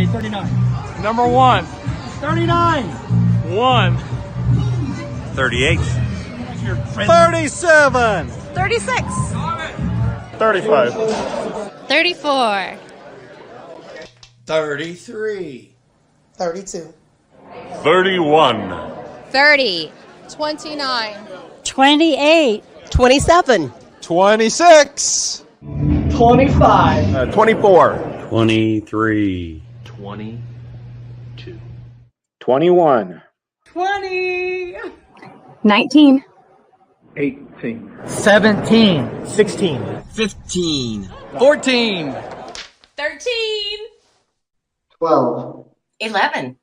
39. Number 1. 39. 1. 38. 37. 36. 35. 34. 33. 32. 31. 30. 29. 28. 27. 26. 25. 24. 23. 22. 21. 20. 19. 18. 17. 16. 15. 14. 13. 12. 11.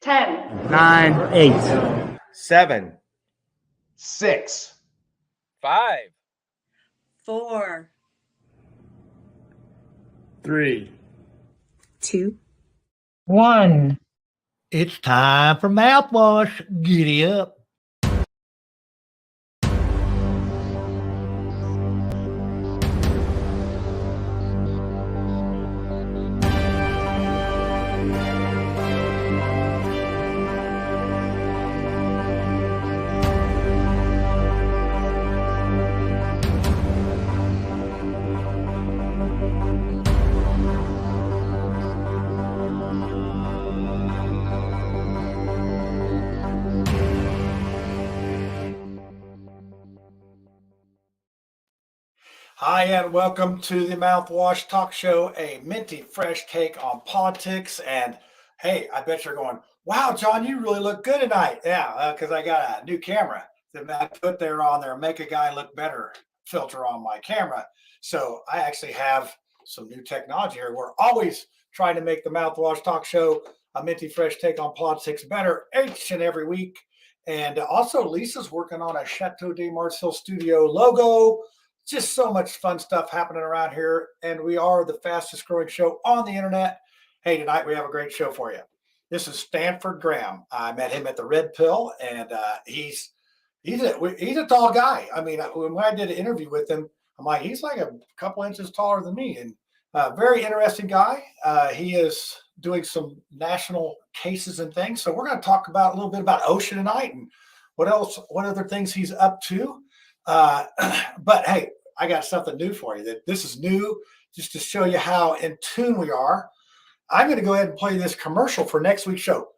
10. 9. 8. 7. 6. 5. 4. 3. 2. 1. It's time for mouthwash. Giddy up. Hi, and welcome to the Mouthwash Talk Show, a minty fresh take on politics. And hey, I bet you're going, wow, John, you really look good tonight. Yeah, because I got a new camera that I put there on there, make a guy look better filter on my camera. So I actually have some new technology here. We're always trying to make the Mouthwash Talk Show a minty fresh take on politics better each and every week. And also, Lisa's working on a Chateau de Marseille studio logo. Just so much fun stuff happening around here. And we are the fastest growing show on the internet. Hey, tonight we have a great show for you. This is Stanford Graham. I met him at the Red Pill, and he's a tall guy. I mean, when I did an interview with him, I'm like, he's like a couple inches taller than me, and very interesting guy. He is doing some national cases and things. So we're going to talk about a little bit about OSHA tonight and what other things he's up to. But hey, I got something new for you. That this is new, just to show you how in tune we are. I'm going to go ahead and play this commercial for next week's show.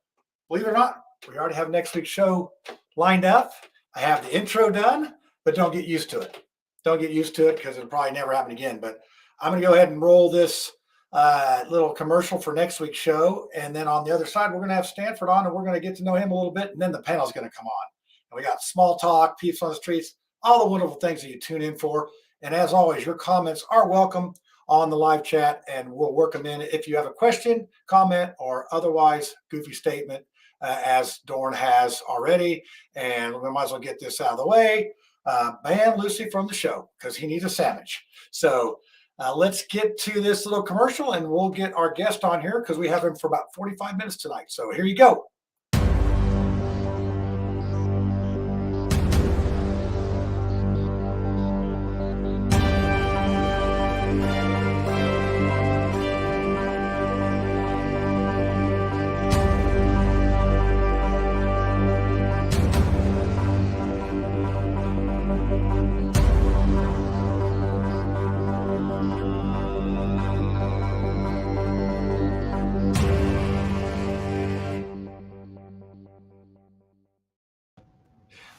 Believe it or not, we already have next week's show lined up. I have the intro done, but don't get used to it. Don't get used to it because it'll probably never happen again. But I'm going to go ahead and roll this little commercial for next week's show. And then on the other side, we're going to have Stanford on, and we're going to get to know him a little bit. And then the panel is going to come on. And we got small talk, peeps on the streets, all the wonderful things that you tune in for. And as always, your comments are welcome on the live chat, and we'll work them in. If you have a question, comment, or otherwise goofy statement, as Dorn has already, and we might as well get this out of the way. Ban Lucy from the show because he needs a sandwich. So let's get to this little commercial, and we'll get our guest on here because we have him for about 45 minutes tonight. So here you go.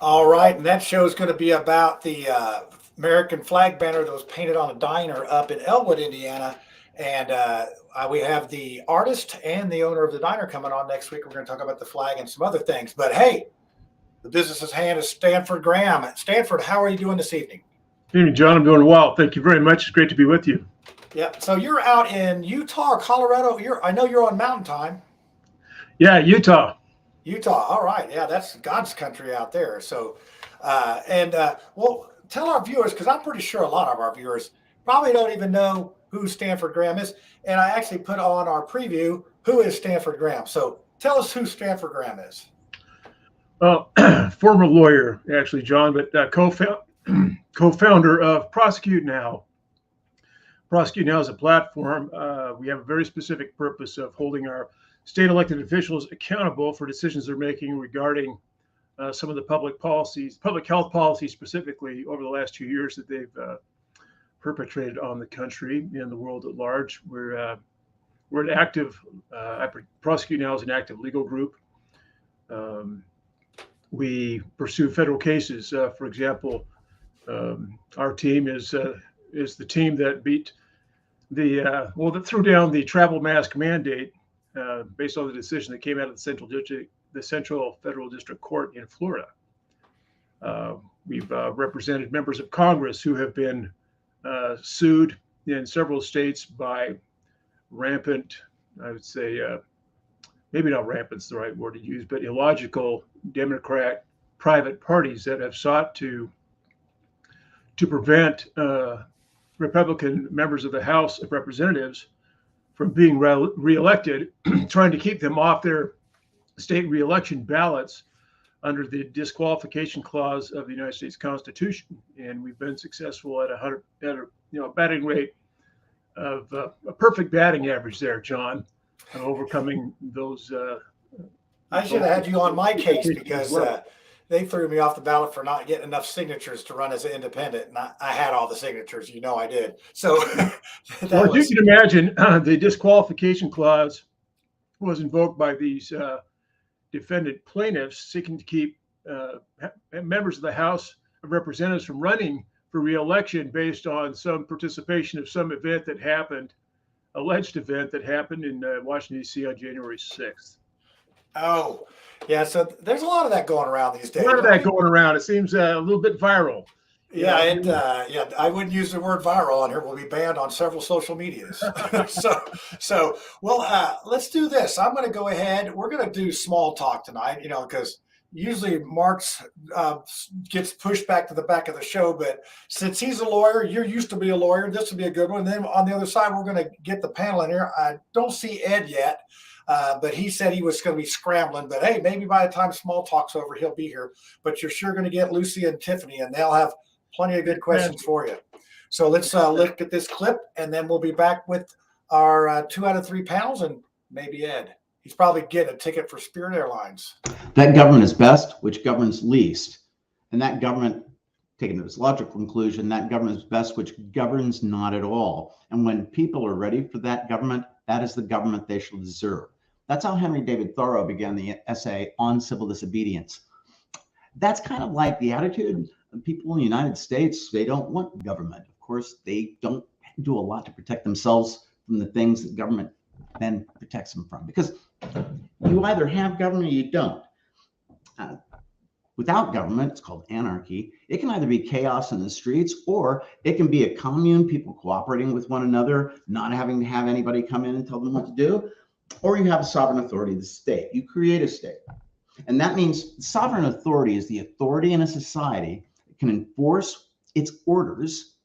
All right, and that show is going to be about the American flag banner that was painted on a diner up in Elwood, Indiana. And we have the artist and the owner of the diner coming on next week. We're going to talk about the flag and some other things. But hey, the business's hand is Stanford Graham. Stanford, how are you doing this evening? Hey, John, I'm doing well. Thank you very much. It's great to be with you. Yeah, so you're out in Utah or Colorado. I know you're on Mountain Time. Yeah, Utah. Utah. All right. Yeah, that's God's country out there. So, well, tell our viewers, because I'm pretty sure a lot of our viewers probably don't even know who Stanford Graham is. And I actually put on our preview, who is Stanford Graham? So tell us who Stanford Graham is. Former lawyer, actually, John, but co-founder of Prosecute Now, Prosecute Now is a platform. We have a very specific purpose of holding our state elected officials accountable for decisions they're making regarding some of the public health policies specifically over the last 2 years that they've perpetrated on the country and the world at large. We're an active, Prosecute Now is an active legal group. We pursue federal cases. For example, our team is the team that beat that threw down the travel mask mandate based on the decision that came out of the Central Federal District Court in Florida. We've represented members of Congress who have been sued in several states by rampant, I would say, maybe not rampant's the right word to use, but illogical Democrat private parties that have sought to prevent Republican members of the House of Representatives from being reelected, trying to keep them off their state reelection ballots under the disqualification clause of the United States Constitution. And we've been successful at a batting rate of a perfect batting average there, John, overcoming those. I should have had you on my case because they threw me off the ballot for not getting enough signatures to run as an independent. And I had all the signatures, I did. So well, you can imagine the disqualification clause was invoked by these defendant plaintiffs seeking to keep members of the House of Representatives from running for re-election based on some participation of some event that happened, alleged event that happened in Washington, D.C. on January 6th. Oh, yeah. So there's a lot of that going around these days. A lot of that going around. It seems a little bit viral. Yeah, I wouldn't use the word viral on here. We'll be banned on several social medias. Let's do this. I'm going to go ahead. We're going to do small talk tonight, because usually Mark's gets pushed back to the back of the show. But since he's a lawyer, you're used to be a lawyer. This would be a good one. And then on the other side, we're going to get the panel in here. I don't see Ed yet. But he said he was going to be scrambling. But hey, maybe by the time small talk's over, he'll be here. But you're sure going to get Lucy and Tiffany, and they'll have plenty of good questions for you. So let's look at this clip, and then we'll be back with our 2 out of 3 panels and maybe Ed. He's probably getting a ticket for Spirit Airlines. That government is best, which governs least. And that government, taken to its logical conclusion, that government is best, which governs not at all. And when people are ready for that government, that is the government they shall deserve. That's how Henry David Thoreau began the essay on civil disobedience. That's kind of like the attitude of people in the United States. They don't want government. Of course, they don't do a lot to protect themselves from the things that government then protects them from. Because you either have government or you don't. Without government, it's called anarchy. It can either be chaos in the streets, or it can be a commune, people cooperating with one another, not having to have anybody come in and tell them what to do. Or you have a sovereign authority of the state. You create a state. And that means sovereign authority is the authority in a society that can enforce its orders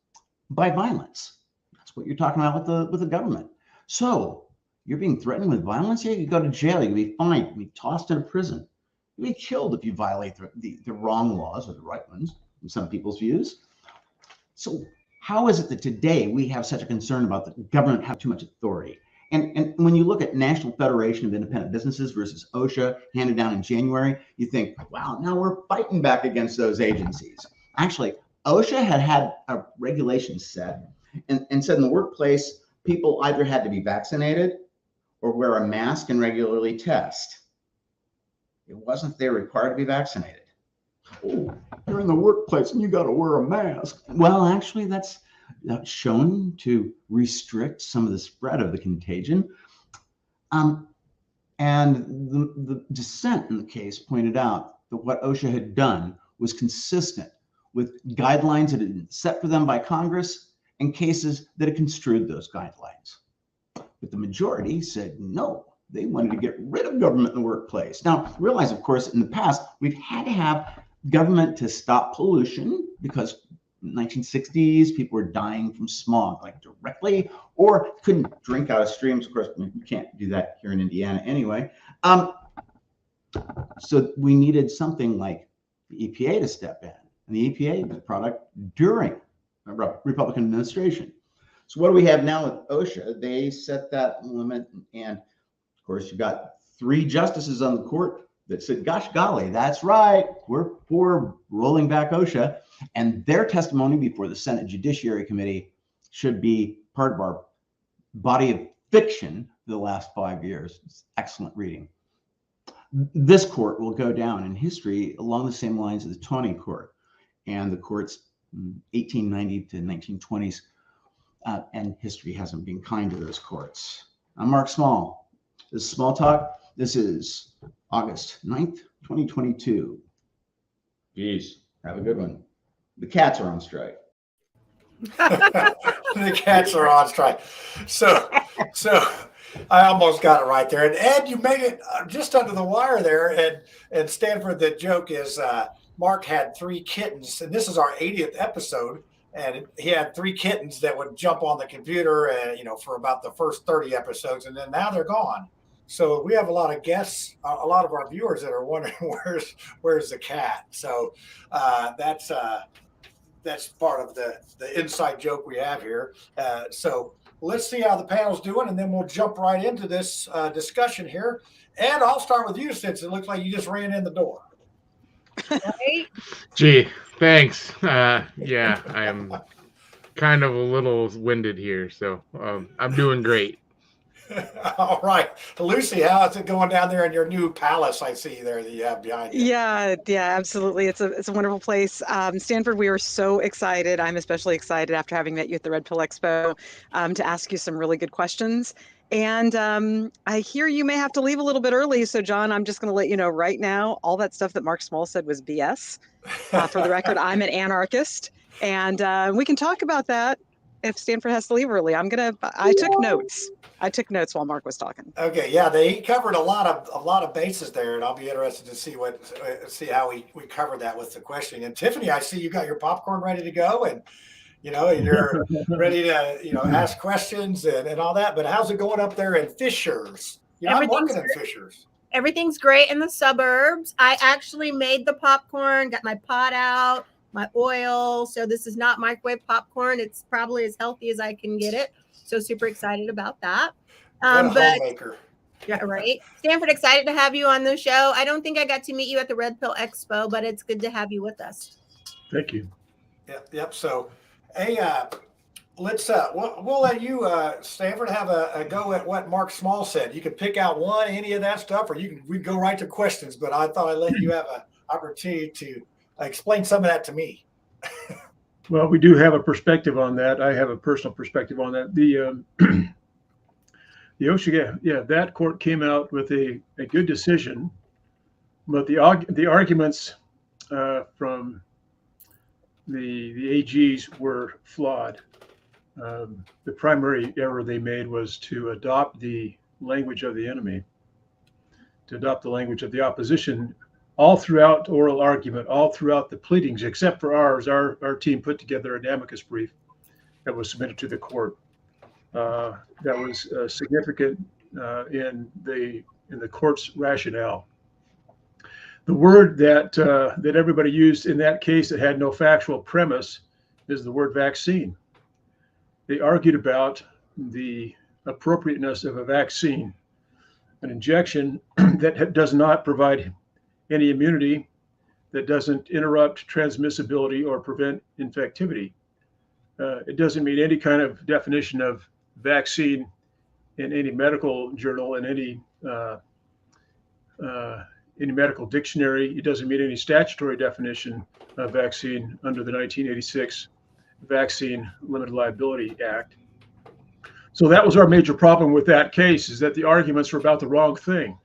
by violence. That's what you're talking about with the government. So you're being threatened with violence. Yeah, you go to jail. You can be fined. You can be tossed into prison. You'll be killed if you violate the wrong laws or the right ones, in some people's views. So how is it that today we have such a concern about the government have too much authority? And when you look at National Federation of Independent Businesses versus OSHA handed down in January, you think, wow, now we're fighting back against those agencies. Actually, OSHA had a regulation set and said in the workplace, people either had to be vaccinated or wear a mask and regularly test. It wasn't they were required to be vaccinated. Oh, you're in the workplace and you got to wear a mask. Well, actually, that's shown to restrict some of the spread of the contagion. And the dissent in the case pointed out that what OSHA had done was consistent with guidelines that had been set for them by Congress and cases that had construed those guidelines. But the majority said no, they wanted to get rid of government in the workplace. Now, realize, of course, in the past, we've had to have government to stop pollution because in the 1960s, people were dying from smog, like directly, or couldn't drink out of streams. Of course, you can't do that here in Indiana anyway. So we needed something like the EPA to step in. And the EPA was a product during a Republican administration. So what do we have now with OSHA? They set that limit, and of course you've got 3 justices on the court that said, gosh golly, that's right, we're for rolling back OSHA. And their testimony before the Senate Judiciary Committee should be part of our body of fiction for the last 5 years. It's excellent reading. This court will go down in history along the same lines as the Taney Court and the courts 1890 to 1920s. And history hasn't been kind to those courts. I'm Mark Small. This is Small Talk. This is August 9th, 2022. Peace. Have a good one. The cats are on strike. The cats are on strike. So I almost got it right there. And Ed, you made it just under the wire there. And Stanford, the joke is Mark had 3 kittens, and this is our 80th episode. And he had 3 kittens that would jump on the computer, for about the first 30 episodes, and then now they're gone. So we have a lot of guests, a lot of our viewers that are wondering where's the cat. So that's part of the inside joke we have here. So let's see how the panel's doing, and then we'll jump right into this discussion here. And I'll start with you, since it looks like you just ran in the door. Right? Gee, thanks. Yeah, I am kind of a little winded here, so I'm doing great. All right. Lucy, how is it going down there in your new palace I see there that you have behind you? Yeah, absolutely. It's a wonderful place. Stanford, we are so excited. I'm especially excited after having met you at the Red Pill Expo to ask you some really good questions. And I hear you may have to leave a little bit early. So, John, I'm just going to let you know right now, all that stuff that Mark Small said was BS. For the record, I'm an anarchist. And we can talk about that if Stanford has to leave early. I took notes. I took notes while Mark was talking. Okay, yeah, he covered a lot of bases there, and I'll be interested to see how we covered that with the questioning. And Tiffany, I see you got your popcorn ready to go, and you're ready to ask questions and all that. But how's it going up there in Fishers? I'm working in Fishers. Everything's great in the suburbs. I actually made the popcorn, got my pot out, my oil. So this is not microwave popcorn. It's probably as healthy as I can get it. So super excited about that. Homemaker. Yeah, right. Stanford, excited to have you on the show. I don't think I got to meet you at the Red Pill Expo, but it's good to have you with us. Thank you. Yep. So, hey, let's we'll let you, Stanford, have a go at what Mark Small said. You can pick out any of that stuff, or we go right to questions. But I thought I'd let you have an opportunity to explain some of that to me. Well, we do have a perspective on that. I have a personal perspective on that. The OSHA, that court came out with a good decision, but the arguments from the AGs were flawed. The primary error they made was to adopt the language of the enemy, to adopt the language of the opposition, all throughout oral argument, all throughout the pleadings, except for ours. Our team put together an amicus brief that was submitted to the court. That was significant in the court's rationale. The word that everybody used in that case that had no factual premise is the word vaccine. They argued about the appropriateness of a vaccine, an injection that does not provide any immunity, that doesn't interrupt transmissibility or prevent infectivity. It doesn't meet any kind of definition of vaccine in any medical journal, in any medical dictionary. It doesn't meet any statutory definition of vaccine under the 1986 Vaccine Limited Liability Act. So that was our major problem with that case, is that the arguments were about the wrong thing.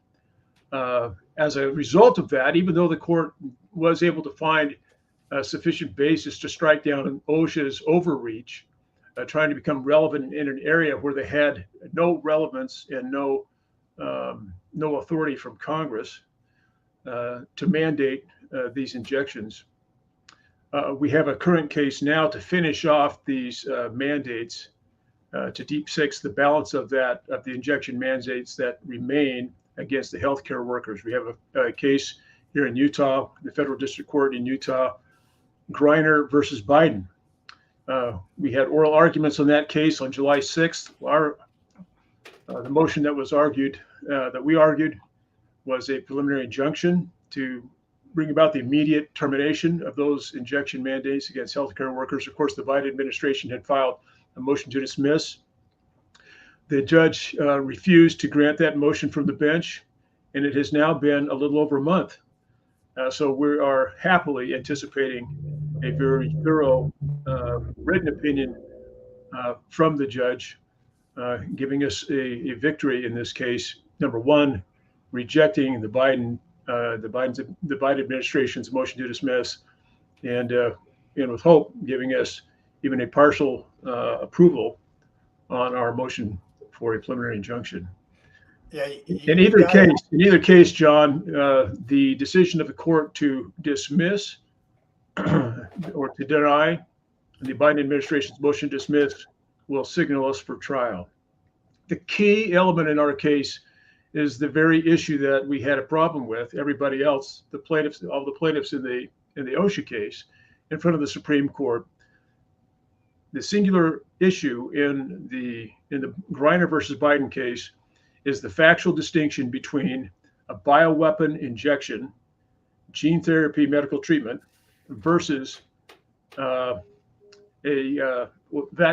As a result of that, even though the court was able to find a sufficient basis to strike down OSHA's overreach, trying to become relevant in an area where they had no relevance and no authority from Congress to mandate these injections. We have a current case now to finish off these mandates, to deep six the balance of the injection mandates that remain against the healthcare workers. We have a case here in Utah, the federal district court in Utah, Griner versus Biden. We had oral arguments on that case on July 6th. The motion that was argued, that we argued, was a preliminary injunction to bring about the immediate termination of those injection mandates against healthcare workers. Of course, the Biden administration had filed a motion to dismiss. The judge refused to grant that motion from the bench, and it has now been a little over a month. So we are happily anticipating a very thorough written opinion from the judge, giving us a victory in this case. Number one, rejecting the Biden administration's motion to dismiss, and with hope, giving us even a partial approval on our motion for a preliminary injunction. Yeah. In either case, John, the decision of the court to dismiss or to deny the Biden administration's motion to dismiss will signal us for trial. The key element in our case is the very issue that we had a problem with. Everybody else, all the plaintiffs in the OSHA case, in front of the Supreme Court. The singular issue in the Griner versus Biden case is the factual distinction between a bioweapon injection, gene therapy medical treatment, versus that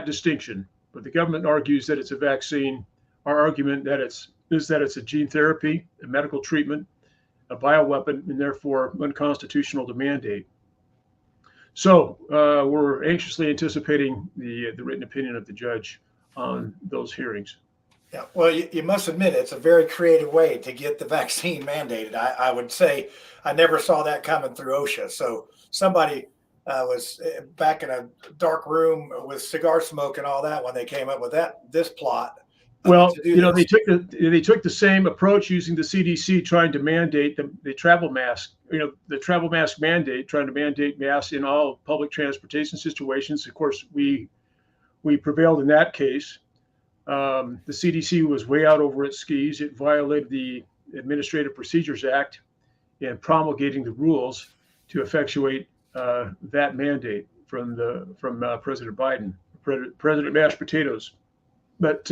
distinction. But the government argues that it's a vaccine. Our argument is that it's a gene therapy, a medical treatment, a bioweapon, and therefore unconstitutional to mandate. So we're anxiously anticipating the written opinion of the judge on those hearings. Yeah, well, you must admit it's a very creative way to get the vaccine mandated. I would say I never saw that coming through OSHA. So somebody was back in a dark room with cigar smoke and all that when they came up with this plot. Well, they took the same approach using the CDC trying to mandate the travel mask. The travel mask mandate, trying to mandate masks in all public transportation situations. Of course, we prevailed in that case. The CDC was way out over its skis. It violated the Administrative Procedures Act in promulgating the rules to effectuate that mandate from President Biden, President Mashed Potatoes. But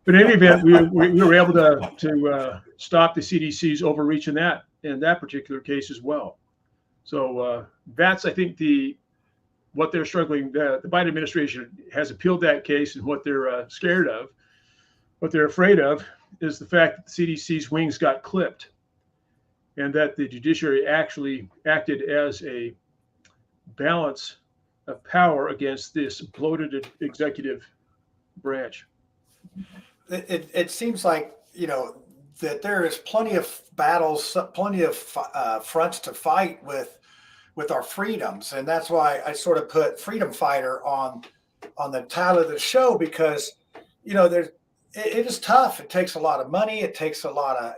in any event, we were able to stop the CDC's overreach in that particular case as well. So that's, I think, what they're struggling. The Biden administration has appealed that case, and what they're scared of, what they're afraid of, is the fact that the CDC's wings got clipped, and that the judiciary actually acted as a balance of power against this bloated executive branch. It seems like that there is plenty of battles, plenty of fronts to fight with our freedoms, and that's why I sort of put freedom fighter on the title of the show, because it is tough. It takes a lot of money. It takes a lot of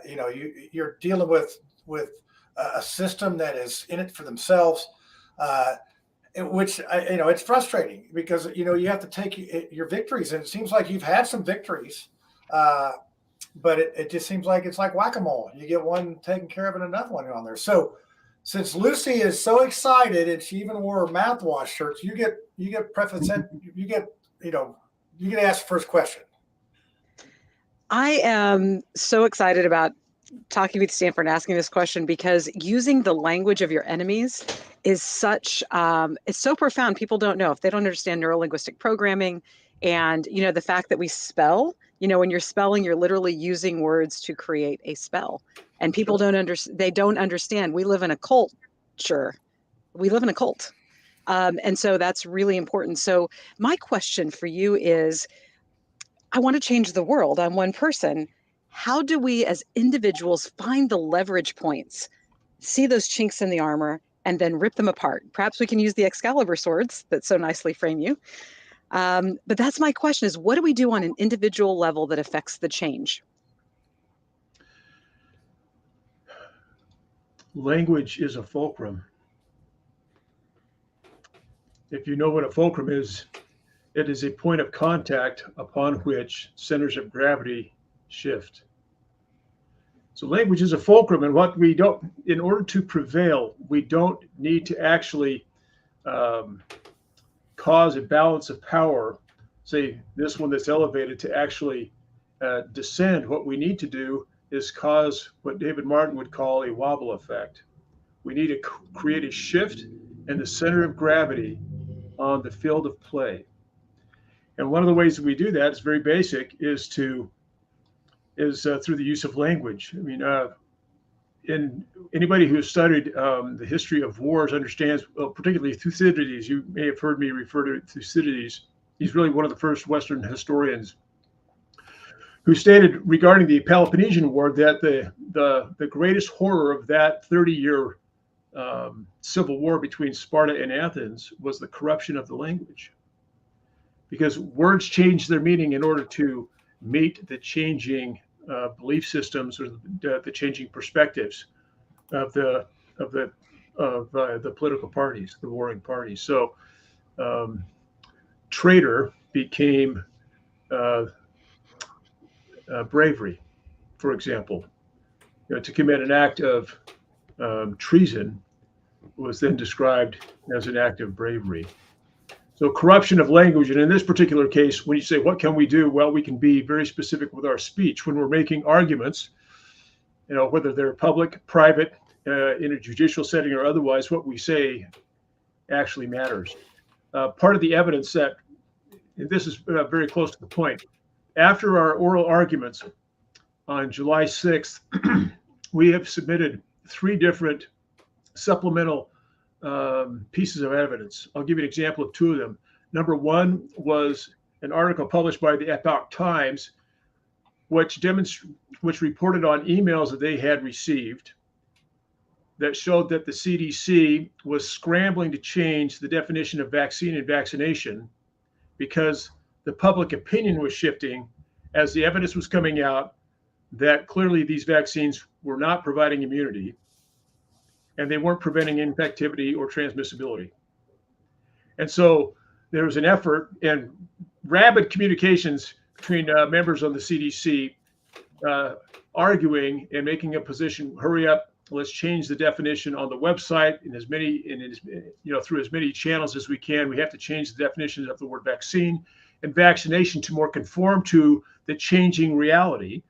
you're dealing with a system that is in it for themselves. Which it's frustrating because you have to take your victories, and it seems like you've had some victories, but it just seems like it's like whack-a-mole. You get one taken care of and another one on there. So since Lucy is so excited and she even wore mouthwash shirts, you get to ask the first question. I am so excited about talking with Stanford and asking this question, because using the language of your enemies is it's so profound. People don't know, if they don't understand neurolinguistic programming, and the fact that we spell, when you're spelling, you're literally using words to create a spell, and people don't understand. We live in a culture. We live in a cult. And so that's really important. So my question for you is, I want to change the world. I'm one person. How do we as individuals find the leverage points, see those chinks in the armor, and then rip them apart? Perhaps we can use the Excalibur swords that so nicely frame you. But that's my question, is what do we do on an individual level that affects the change? Language is a fulcrum. If you know what a fulcrum is, it is a point of contact upon which centers of gravity shift. So language is a fulcrum, and in order to prevail, we don't need to actually cause a balance of power, say this one that's elevated, to actually descend, what we need to do is cause what David Martin would call a wobble effect. We need to create a shift in the center of gravity on the field of play. And one of the ways that we do that is very basic, is through the use of language. I mean, anybody who has studied the history of wars understands, well, particularly Thucydides. You may have heard me refer to Thucydides. He's really one of the first Western historians who stated regarding the Peloponnesian War that the greatest horror of that 30-year civil war between Sparta and Athens was the corruption of the language, because words changed their meaning in order to meet the changing belief systems or the changing perspectives of the political parties, the warring parties. So traitor became bravery, for example. To commit an act of treason was then described as an act of bravery. So corruption of language, and in this particular case, when you say, what can we do? Well, we can be very specific with our speech. When we're making arguments, whether they're public, private, in a judicial setting or otherwise, what we say actually matters. Part of the evidence that, and this is very close to the point, after our oral arguments on July 6th, we have submitted 3 different supplemental pieces of evidence. I'll give you an example of 2 of them. Number 1 was an article published by the Epoch Times, which reported on emails that they had received that showed that the CDC was scrambling to change the definition of vaccine and vaccination because the public opinion was shifting as the evidence was coming out that clearly these vaccines were not providing immunity and they weren't preventing infectivity or transmissibility. And so there was an effort and rabid communications between members on the CDC arguing and making a position, hurry up, let's change the definition on the website through as many channels as we can. We have to change the definition of the word vaccine and vaccination to more conform to the changing reality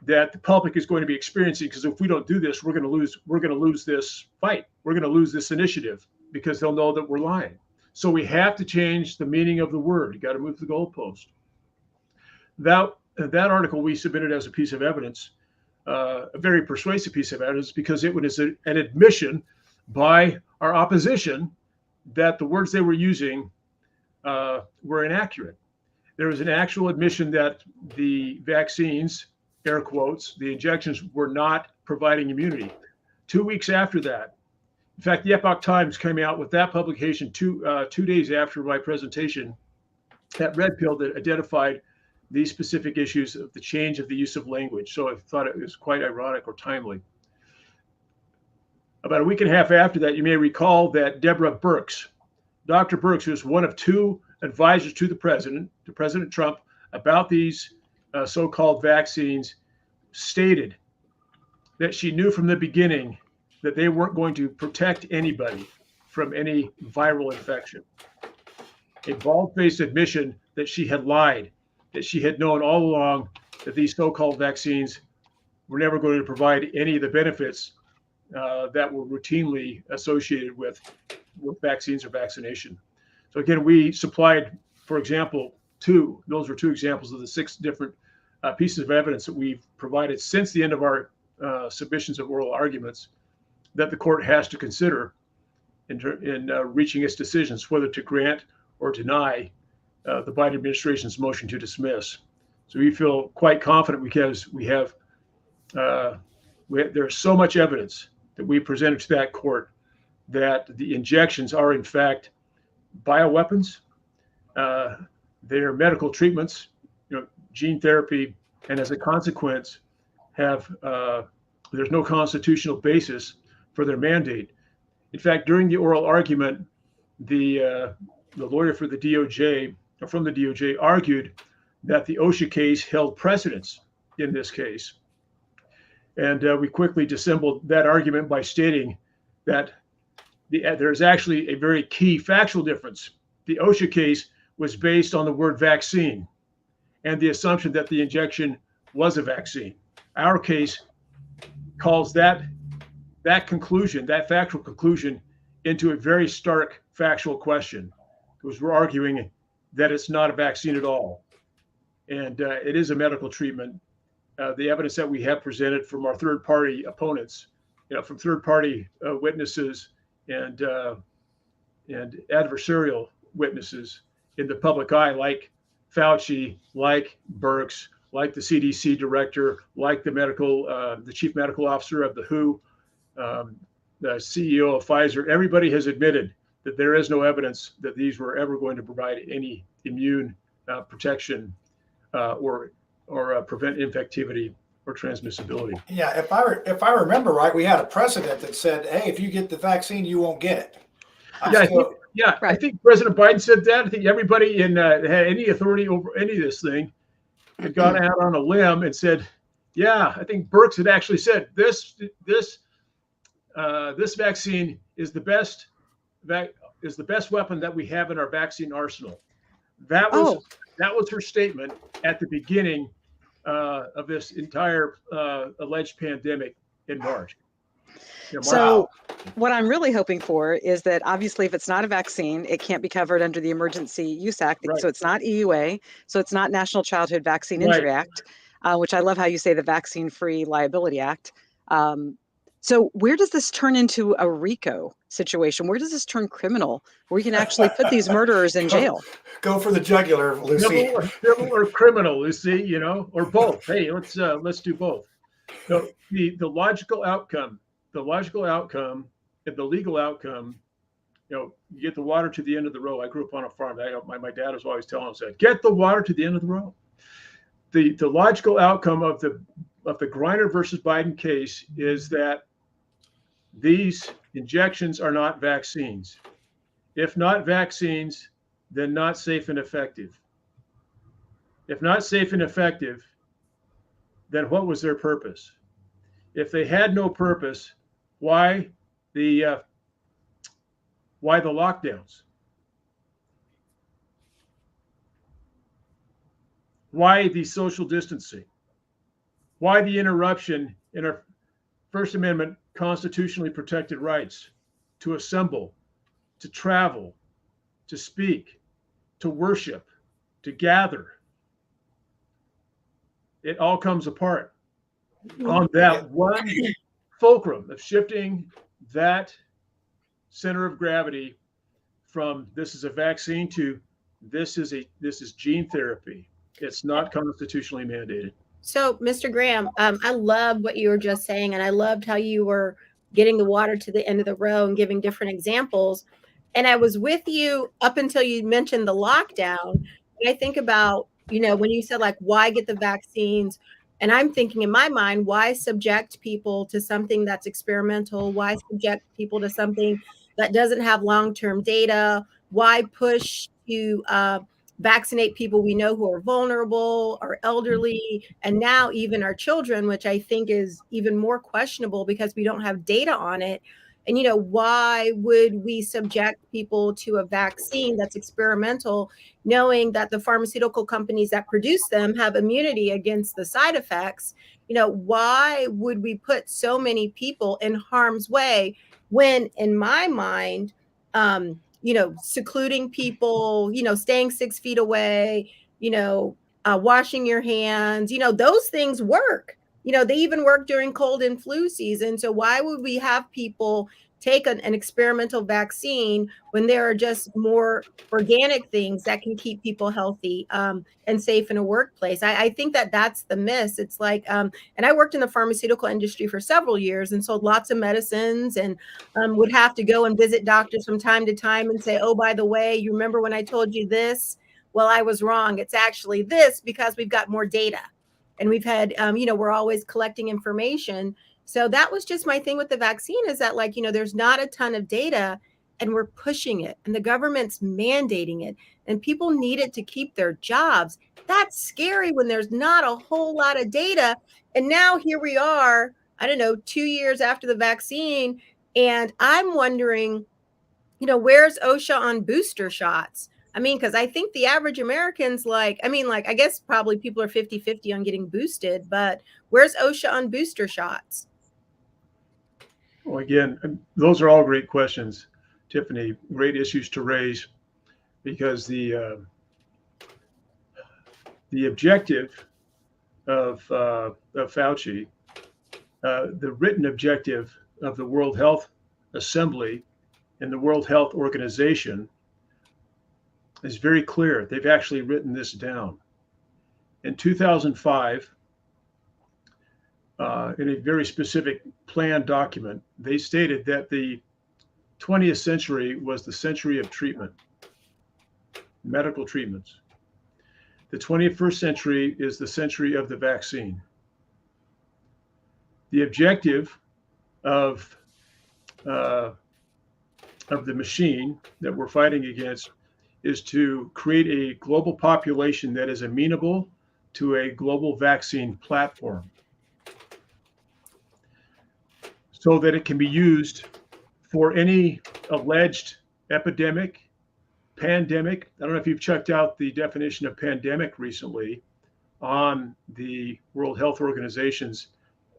that the public is going to be experiencing, because if we don't do this, we're going to lose this fight. We're going to lose this initiative because they'll know that we're lying. So we have to change the meaning of the word. You got to move the goalpost. That article we submitted as a piece of evidence, a very persuasive piece of evidence, because it was an admission by our opposition that the words they were using were inaccurate. There was an actual admission that the vaccines, air quotes, the injections were not providing immunity. 2 weeks after that, in fact, the Epoch Times came out with that publication 2 days after my presentation, that red pill that identified these specific issues of the change of the use of language. So I thought it was quite ironic or timely. About a week and a half after that, you may recall that Deborah Birx, Dr. Birx, who was one of 2 advisors to President Trump, about these so-called vaccines, stated that she knew from the beginning that they weren't going to protect anybody from any viral infection. A bald-faced admission that she had lied, that she had known all along that these so-called vaccines were never going to provide any of the benefits that were routinely associated with vaccines or vaccination. So again, we supplied, for example, those were 2 examples of the 6 different pieces of evidence that we've provided since the end of our submissions of oral arguments that the court has to consider in reaching its decisions, whether to grant or deny the Biden administration's motion to dismiss. So we feel quite confident because there's so much evidence that we presented to that court that the injections are in fact bioweapons. They're medical treatments, gene therapy, and as a consequence, there's no constitutional basis for their mandate. In fact, during the oral argument, the lawyer for the DOJ, or from the DOJ, argued that the OSHA case held precedence in this case. And we quickly dissembled that argument by stating that there's actually a very key factual difference the OSHA case was based on the word vaccine and the assumption that the injection was a vaccine. Our case calls that conclusion, that factual conclusion, into a very stark factual question, because we're arguing that it's not a vaccine at all. And it is a medical treatment. The evidence that we have presented from our third-party opponents, from third-party witnesses and adversarial witnesses in the public eye, like Fauci, like Birx, like the CDC director, like the chief medical officer of the WHO, the CEO of Pfizer. Everybody has admitted that there is no evidence that these were ever going to provide any immune protection or prevent infectivity or transmissibility. Yeah, if I remember right, we had a precedent that said, "Hey, if you get the vaccine, you won't get it." I think President Biden said that. I think everybody had any authority over any of this thing had gone out on a limb and said, "Yeah, I think Birx had actually said this vaccine is the best weapon that we have in our vaccine arsenal." That was her statement at the beginning of this entire alleged pandemic in March. So what I'm really hoping for is that obviously if it's not a vaccine, it can't be covered under the Emergency Use Act. Right. So it's not EUA. So it's not National Childhood Vaccine Injury Act, which I love how you say the Vaccine-Free Liability Act. So where does this turn into a RICO situation? Where does this turn criminal, where we can actually put these murderers in jail? Go for the jugular, Lucy. Civil or criminal, Lucy, or both. Hey, let's do both. So the logical outcome and the legal outcome, you get the water to the end of the row. I grew up on a farm. My dad was always telling us that, get the water to the end of the row. The logical outcome of the Griner versus Biden case is that these injections are not vaccines. If not vaccines, then not safe and effective. If not safe and effective, then what was their purpose? If they had no purpose, why the lockdowns? Why the social distancing? Why the interruption in our First Amendment constitutionally protected rights to assemble, to travel, to speak, to worship, to gather? It all comes apart on that one fulcrum of shifting that center of gravity from this is a vaccine to this is gene therapy. It's not constitutionally mandated. So, Mr. Graham, I love what you were just saying, and I loved how you were getting the water to the end of the row and giving different examples. And I was with you up until you mentioned the lockdown. And I think about, when you said, like, why get the vaccines? And I'm thinking in my mind, why subject people to something that's experimental? Why subject people to something that doesn't have long-term data? Why push to vaccinate people we know who are vulnerable, are elderly, and now even our children, which I think is even more questionable because we don't have data on it. And, why would we subject people to a vaccine that's experimental, knowing that the pharmaceutical companies that produce them have immunity against the side effects? Why would we put so many people in harm's way when, in my mind, secluding people, staying 6 feet away, washing your hands, those things work. They even work during cold and flu season. So why would we have people take an experimental vaccine when there are just more organic things that can keep people healthy and safe in a workplace? I think that that's the miss. It's like, and I worked in the pharmaceutical industry for several years and sold lots of medicines and would have to go and visit doctors from time to time and say, oh, by the way, you remember when I told you this? Well, I was wrong. It's actually this because we've got more data. And we've had, we're always collecting information. So that was just my thing with the vaccine is that, like, there's not a ton of data and we're pushing it and the government's mandating it and people need it to keep their jobs. That's scary when there's not a whole lot of data. And now here we are, 2 years after the vaccine. And I'm wondering, where's OSHA on booster shots? I mean, because I think the average American's like, I guess probably people are 50-50 on getting boosted, but where's OSHA on booster shots? Well, again, those are all great questions, Tiffany. Great issues to raise, because the objective of Fauci, the written objective of the World Health Assembly and the World Health Organization is very clear. They've actually written this down. In 2005, in a very specific plan document, they stated that the 20th century was the century of treatment, medical treatments. The 21st century is the century of the vaccine. The objective of the machine that we're fighting against is to create a global population that is amenable to a global vaccine platform, so that it can be used for any alleged epidemic, pandemic. I don't know if you've checked out the definition of pandemic recently on the World Health Organization's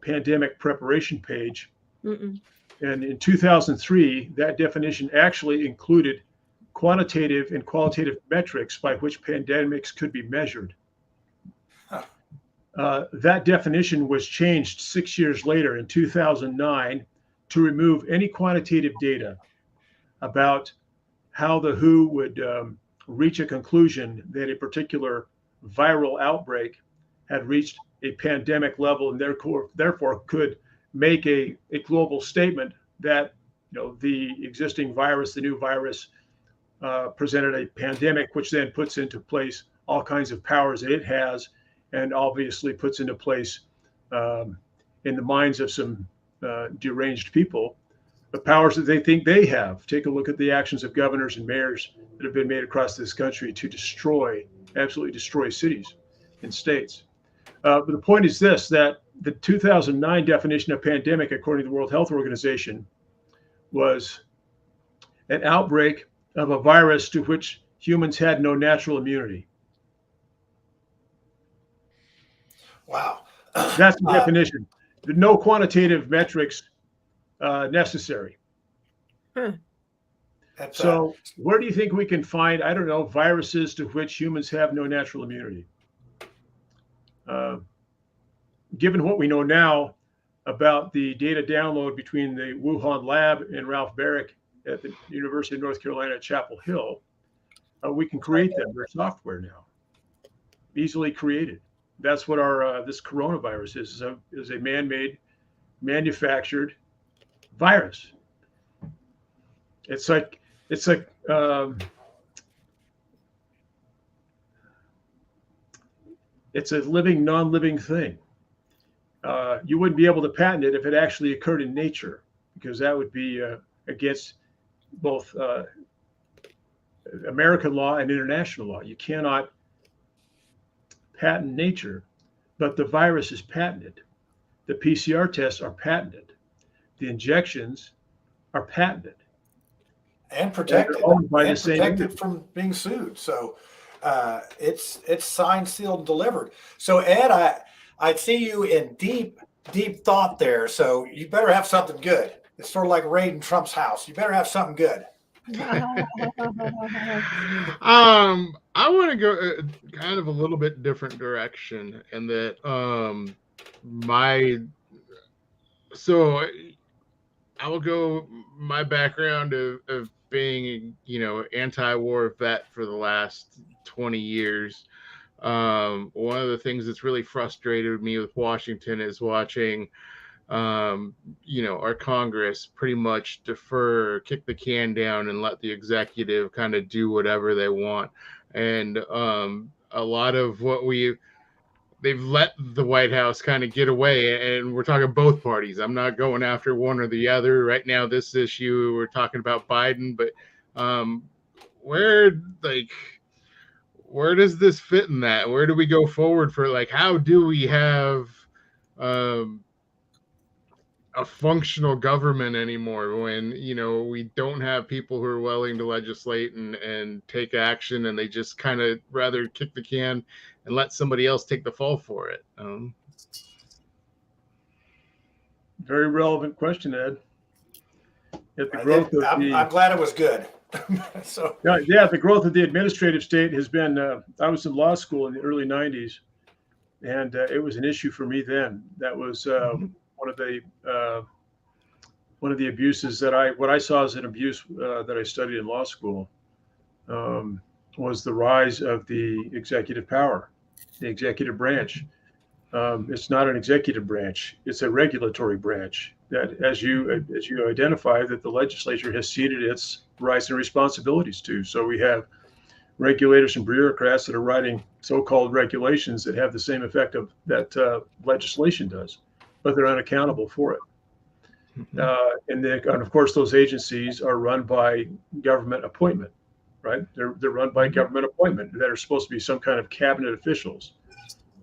pandemic preparation page. Mm-mm. And in 2003, that definition actually included quantitative and qualitative metrics by which pandemics could be measured. That definition was changed 6 years later in 2009 to remove any quantitative data about how the WHO would reach a conclusion that a particular viral outbreak had reached a pandemic level, and therefore could make a global statement that the existing virus, the new virus, presented a pandemic, which then puts into place all kinds of powers that it has, and obviously puts into place in the minds of some deranged people the powers that they think they have. Take a look at the actions of governors and mayors that have been made across this country to absolutely destroy cities and states. But the point is this, that the 2009 definition of pandemic, according to the World Health Organization, was an outbreak of a virus to which humans had no natural immunity. Wow. That's the definition. No quantitative metrics necessary. So where do you think we can find, I don't know, viruses to which humans have no natural immunity? Given what we know now about the data download between the Wuhan lab and Ralph Barrick at the University of North Carolina at Chapel Hill, we can create them. They're software now, easily created. That's what our this coronavirus is a man-made, manufactured virus. It's like it's a living, non-living thing. You wouldn't be able to patent it if it actually occurred in nature, because that would be against both American law and international law. You cannot patent nature, but the virus is patented. The PCR tests are patented. The injections are patented. And protected. Protected from being sued. So it's signed, sealed, and delivered. So Ed, I see you in deep thought there. So you better have something good. It's sort of like raiding Trump's house. You better have something good. I want to go kind of a little bit different direction, and that I will go my background of being, anti-war vet for the last 20 years. One of the things that's really frustrated me with Washington is watching, our Congress pretty much kick the can down and let the executive kind of do whatever they want. And a lot of what they've let the White House kind of get away, and we're talking both parties. I'm not going after one or the other right now. This issue, we're talking about Biden, but where does this fit in that? Where do we go forward for, how do we have a functional government anymore when, you know, we don't have people who are willing to legislate and take action, and they just kind of rather kick the can and let somebody else take the fall for it. Very relevant question, Ed. At the I growth did- of the, I'm glad it was good. So yeah, the growth of the administrative state has been. I was in law school in the early '90s, and it was an issue for me then. That was one of the abuses that what I saw as an abuse that I studied in law school was the rise of the executive power, the executive branch. It's not an executive branch; it's a regulatory branch. That, as you identify, that the legislature has ceded its rights and responsibilities to. So we have regulators and bureaucrats that are writing so-called regulations that have the same effect of that legislation does, but they're unaccountable for it. And of course, those agencies are run by government appointment, right? They're run by government appointment that are supposed to be some kind of cabinet officials.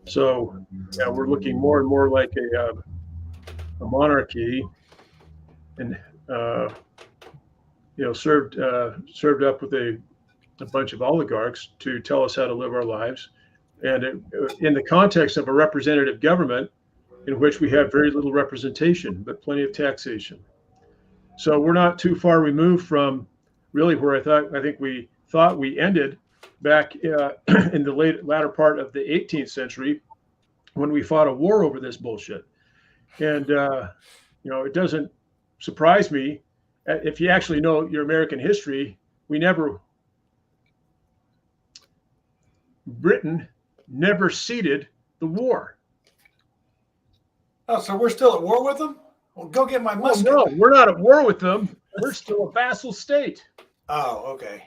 So yeah, we're looking more and more like a monarchy, and served up with a bunch of oligarchs to tell us how to live our lives, and in the context of a representative government in which we have very little representation but plenty of taxation. So we're not too far removed from really where I think we thought we ended back in the latter part of the 18th century when we fought a war over this bullshit. And it doesn't surprise me if you actually know your American history. Britain never ceded the war. Oh, so we're still at war with them? Well, go get my musket. No, we're not at war with them. We're still a vassal state. Oh, okay.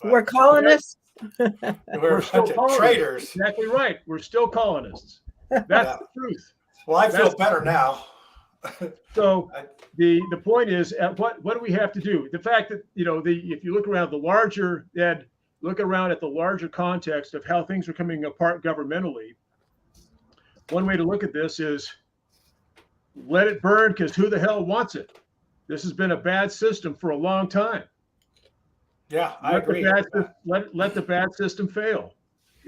We're colonists. We're still colonists. traitors. Exactly right. We're still colonists. That's the truth. Well, I feel better now. So the point is, what do we have to do? The fact that if you look around look around at the larger context of how things are coming apart governmentally. One way to look at this is let it burn, because who the hell wants it? This has been a bad system for a long time. Yeah, I agree. Let the bad system fail.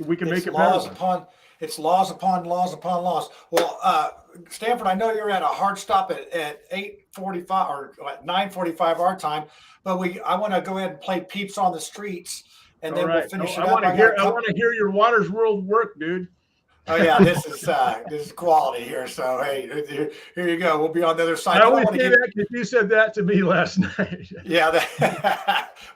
We can make it better. It's laws upon laws upon laws. Well, Stanford, I know you're at a hard stop at 8:45 or at 9:45 our time, but I want to go ahead and play Peeps on the Streets, and then we'll finish it up. I want to hear your Waters World work, dude. Oh yeah, this is quality here. So hey, here you go. We'll be on the other side. I always say that because you said that to me last night. Yeah.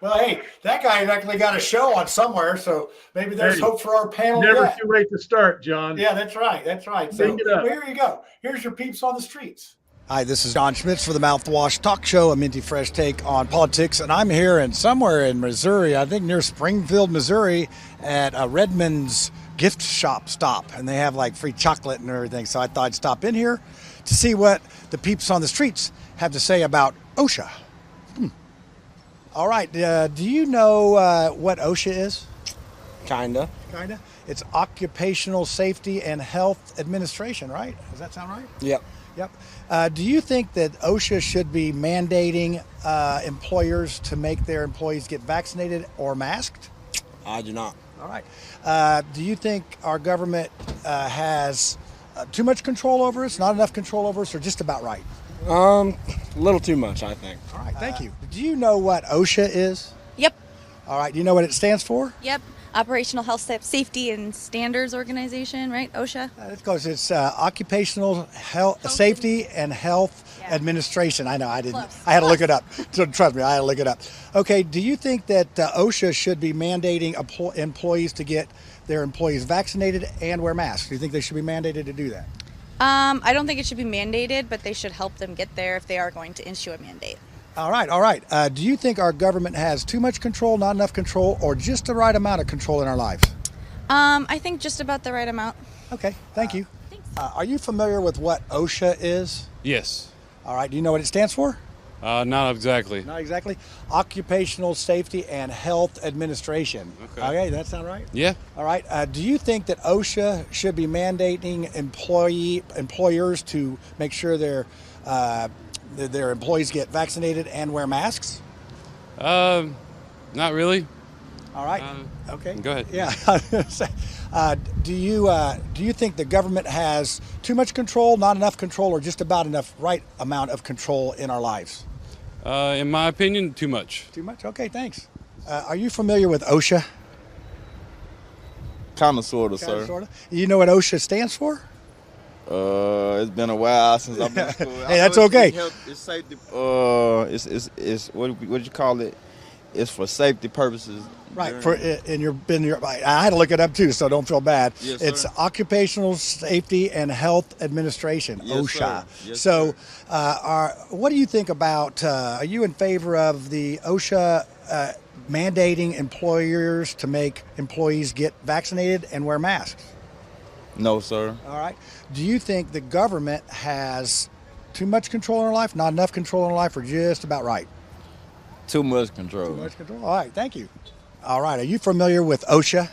Well, hey, that guy actually got a show on somewhere, so maybe there's hope for our panel. Never too late to start, John. Yeah, that's right. That's right. So here you go. Here's your Peeps on the Streets. Hi, this is John Schmitz for the Mouthwash Talk Show, a minty fresh take on politics, and I'm here somewhere in Missouri, I think near Springfield, Missouri, at a Redmond's gift shop stop, and they have like free chocolate and everything. So I thought I'd stop in here to see what the peeps on the streets have to say about OSHA. All right, do you know what OSHA is? Kinda. It's Occupational Safety and Health Administration, right? Does that sound right? Yep. Do you think that OSHA should be mandating employers to make their employees get vaccinated or masked? I do not. All right. Do you think our government has too much control over us, not enough control over us, or just about right? A little too much, I think. All right, thank you. Do you know what OSHA is? Yep. All right, do you know what it stands for? Yep. Operational Health Safety and Standards Organization, right? OSHA? Because it's Occupational Health Safety and Health Administration. I know, I didn't. Close. I had to look it up. So trust me, I had to look it up. Okay, do you think that OSHA should be mandating employees to get their employees vaccinated and wear masks? Do you think they should be mandated to do that? I don't think it should be mandated, but they should help them get there if they are going to issue a mandate. All right. Do you think our government has too much control, not enough control, or just the right amount of control in our lives? I think just about the right amount. Okay, thank you. Thanks. Are you familiar with what OSHA is? Yes. All right, do you know what it stands for? Not exactly. Not exactly. Occupational Safety and Health Administration. Okay, does that sound right? Yeah. All right. Do you think that OSHA should be mandating employers to make sure their their employees get vaccinated and wear masks? Not really. All right. Okay. Go ahead. Yeah. Do you think the government has too much control, not enough control, or just about enough right amount of control in our lives? In my opinion, too much. Too much? Okay, thanks. Are you familiar with OSHA? Kind of, sort of, sir. Sort of. You know what OSHA stands for? It's been a while since I've been to school. Hey, that's okay. It's safety. It's what you call it? It's for safety purposes. Right. I had to look it up too, so don't feel bad. Yes, it's sir. Occupational Safety and Health Administration, Yes, OSHA. sir. Yes, So, what do you think about? Are you in favor of the OSHA mandating employers to make employees get vaccinated and wear masks? No, sir. All right. Do you think the government has too much control in our life, not enough control in our life, or just about right? Too much control. Too much control. All right. Thank you. All right. Are you familiar with OSHA?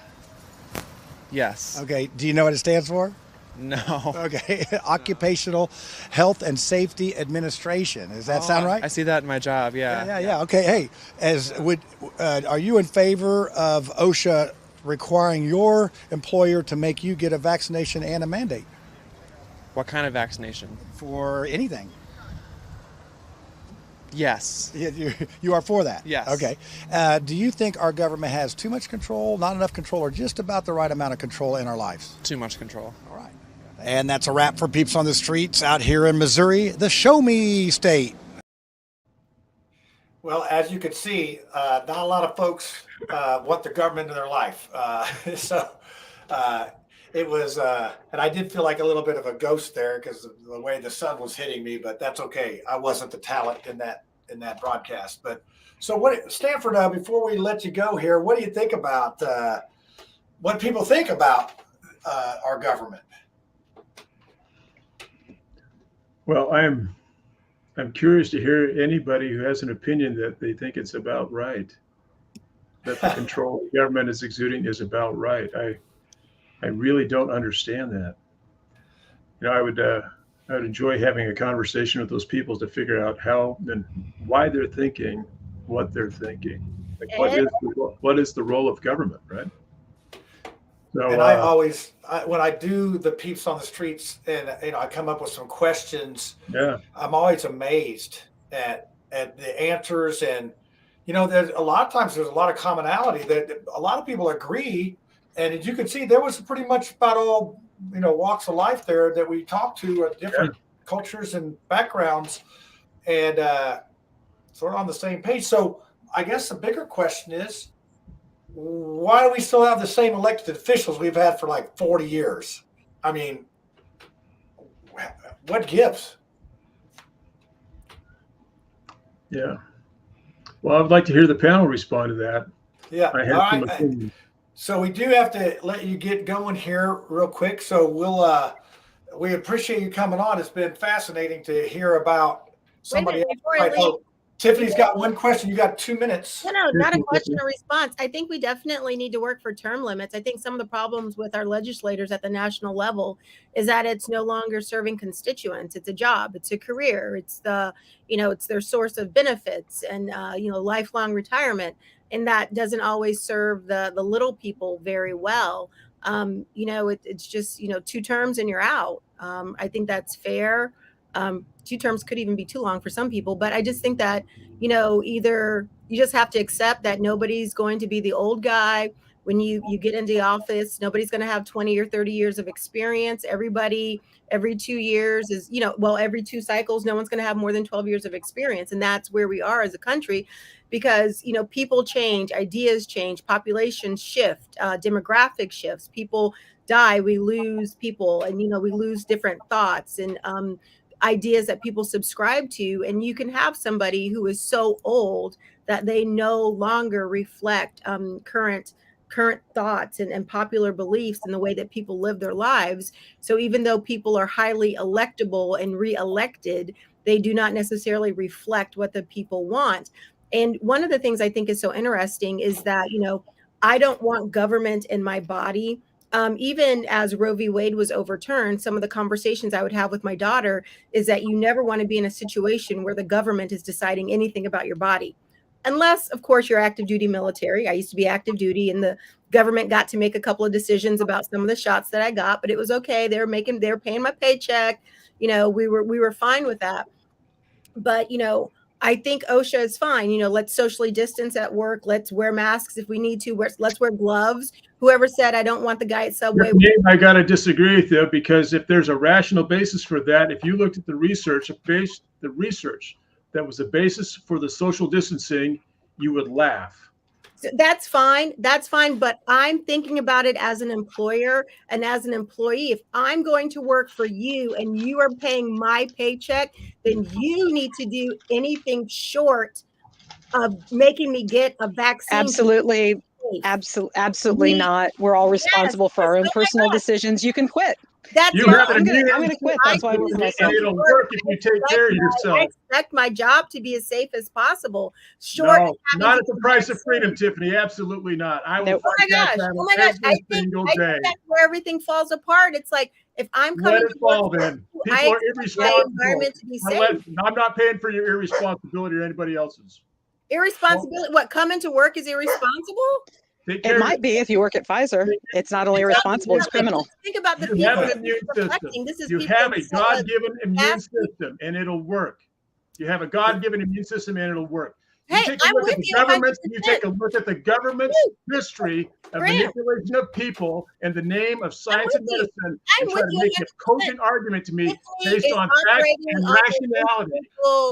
Yes. Okay. Do you know what it stands for? No. Okay. Occupational Health and Safety Administration. Does that sound right? I see that in my job. Yeah. Yeah. Okay. Hey, are you in favor of OSHA requiring your employer to make you get a vaccination and a mandate? What kind of vaccination? For anything. Yes. You are for that? Yes. Okay. Do you think our government has too much control, not enough control, or just about the right amount of control in our lives? Too much control. All right. And that's a wrap for Peeps on the Streets out here in Missouri, the Show Me State. Well, as you can see, not a lot of folks want the government in their life. It was, and I did feel like a little bit of a ghost there because of the way the sun was hitting me, but that's okay. I wasn't the talent in that broadcast. But so Stanford, before we let you go here, what do you think about what people think about our government? Well, I'm curious to hear anybody who has an opinion that they think it's about right, that the control the government is exuding is about right. I really don't understand that. I would enjoy having a conversation with those people to figure out how and why they're thinking what they're thinking. Like what is the role of government, right? So, and I always, when I do the Peeps on the Streets, and I come up with some questions. Yeah, I'm always amazed at the answers, and there's a lot of times there's a lot of commonality that a lot of people agree. And as you can see, there was pretty much about all, walks of life there that we talked to different cultures and backgrounds, and sort of on the same page. So I guess the bigger question is, why do we still have the same elected officials we've had for like 40 years? I mean, what gives? Yeah. Well, I would like to hear the panel respond to that. Yeah. I have some opinions. So we do have to let you get going here real quick. So we appreciate you coming on. It's been fascinating to hear about somebody else. Tiffany's got one question. You got 2 minutes. No, not a question or response. I think we definitely need to work for term limits. I think some of the problems with our legislators at the national level is that it's no longer serving constituents. It's a job. It's a career. It's it's their source of benefits and, lifelong retirement. And that doesn't always serve the little people very well. It's just, 2 terms and you're out. I think that's fair. 2 terms could even be too long for some people, but I just think that, either you just have to accept that nobody's going to be the old guy when you get into the office. Nobody's going to have 20 or 30 years of experience. Everybody, every 2 years is, every 2 cycles, no one's going to have more than 12 years of experience. And that's where we are as a country because, people change, ideas change, population shift, demographic shifts, people die, we lose people, and, we lose different thoughts and, ideas that people subscribe to. And you can have somebody who is so old that they no longer reflect current thoughts and popular beliefs in the way that people live their lives. So even though people are highly electable and reelected, they do not necessarily reflect what the people want. And one of the things I think is so interesting is that, I don't want government in my body even as Roe v. Wade was overturned, some of the conversations I would have with my daughter is that you never want to be in a situation where the government is deciding anything about your body. Unless, of course, you're active duty military. I used to be active duty, and the government got to make a couple of decisions about some of the shots that I got, but it was okay. They were paying my paycheck. We were fine with that. But, I think OSHA is fine. Let's socially distance at work. Let's wear masks if we need to. Let's wear gloves. Whoever said I don't want the guy at Subway. I got to disagree with you, because if there's a rational basis for that, if you looked at the research that was the basis for the social distancing, you would laugh. So that's fine. That's fine. But I'm thinking about it as an employer and as an employee. If I'm going to work for you and you are paying my paycheck, then you need to do anything short of making me get a vaccine. Absolutely. Absolutely not. We're all responsible for our own personal decisions. You can quit. I'm going to quit. That's why I work for myself. It'll work if you take care of yourself. I expect my job to be as safe as possible. No, not at the price of freedom, Tiffany. Absolutely not. I will fight that battle every single day. That's where everything falls apart. It's like, if I'm coming Let it fall, then. People are irresponsible. To be safe. I'm not paying for your irresponsibility or anybody else's. Irresponsibility? What, coming to work is irresponsible? It might be if you work at Pfizer. It's not only irresponsible, it's criminal. Think about the You people have an that immune you're system. protecting. This is You people have a that sell God-given immune fast food. system, and it'll work. You have a God-given immune system, and it'll work. Hey, I'm with you 100%. You take a look at the government's history of manipulation of people in the name of science and medicine, and try to make a cogent argument to me based on facts and rationality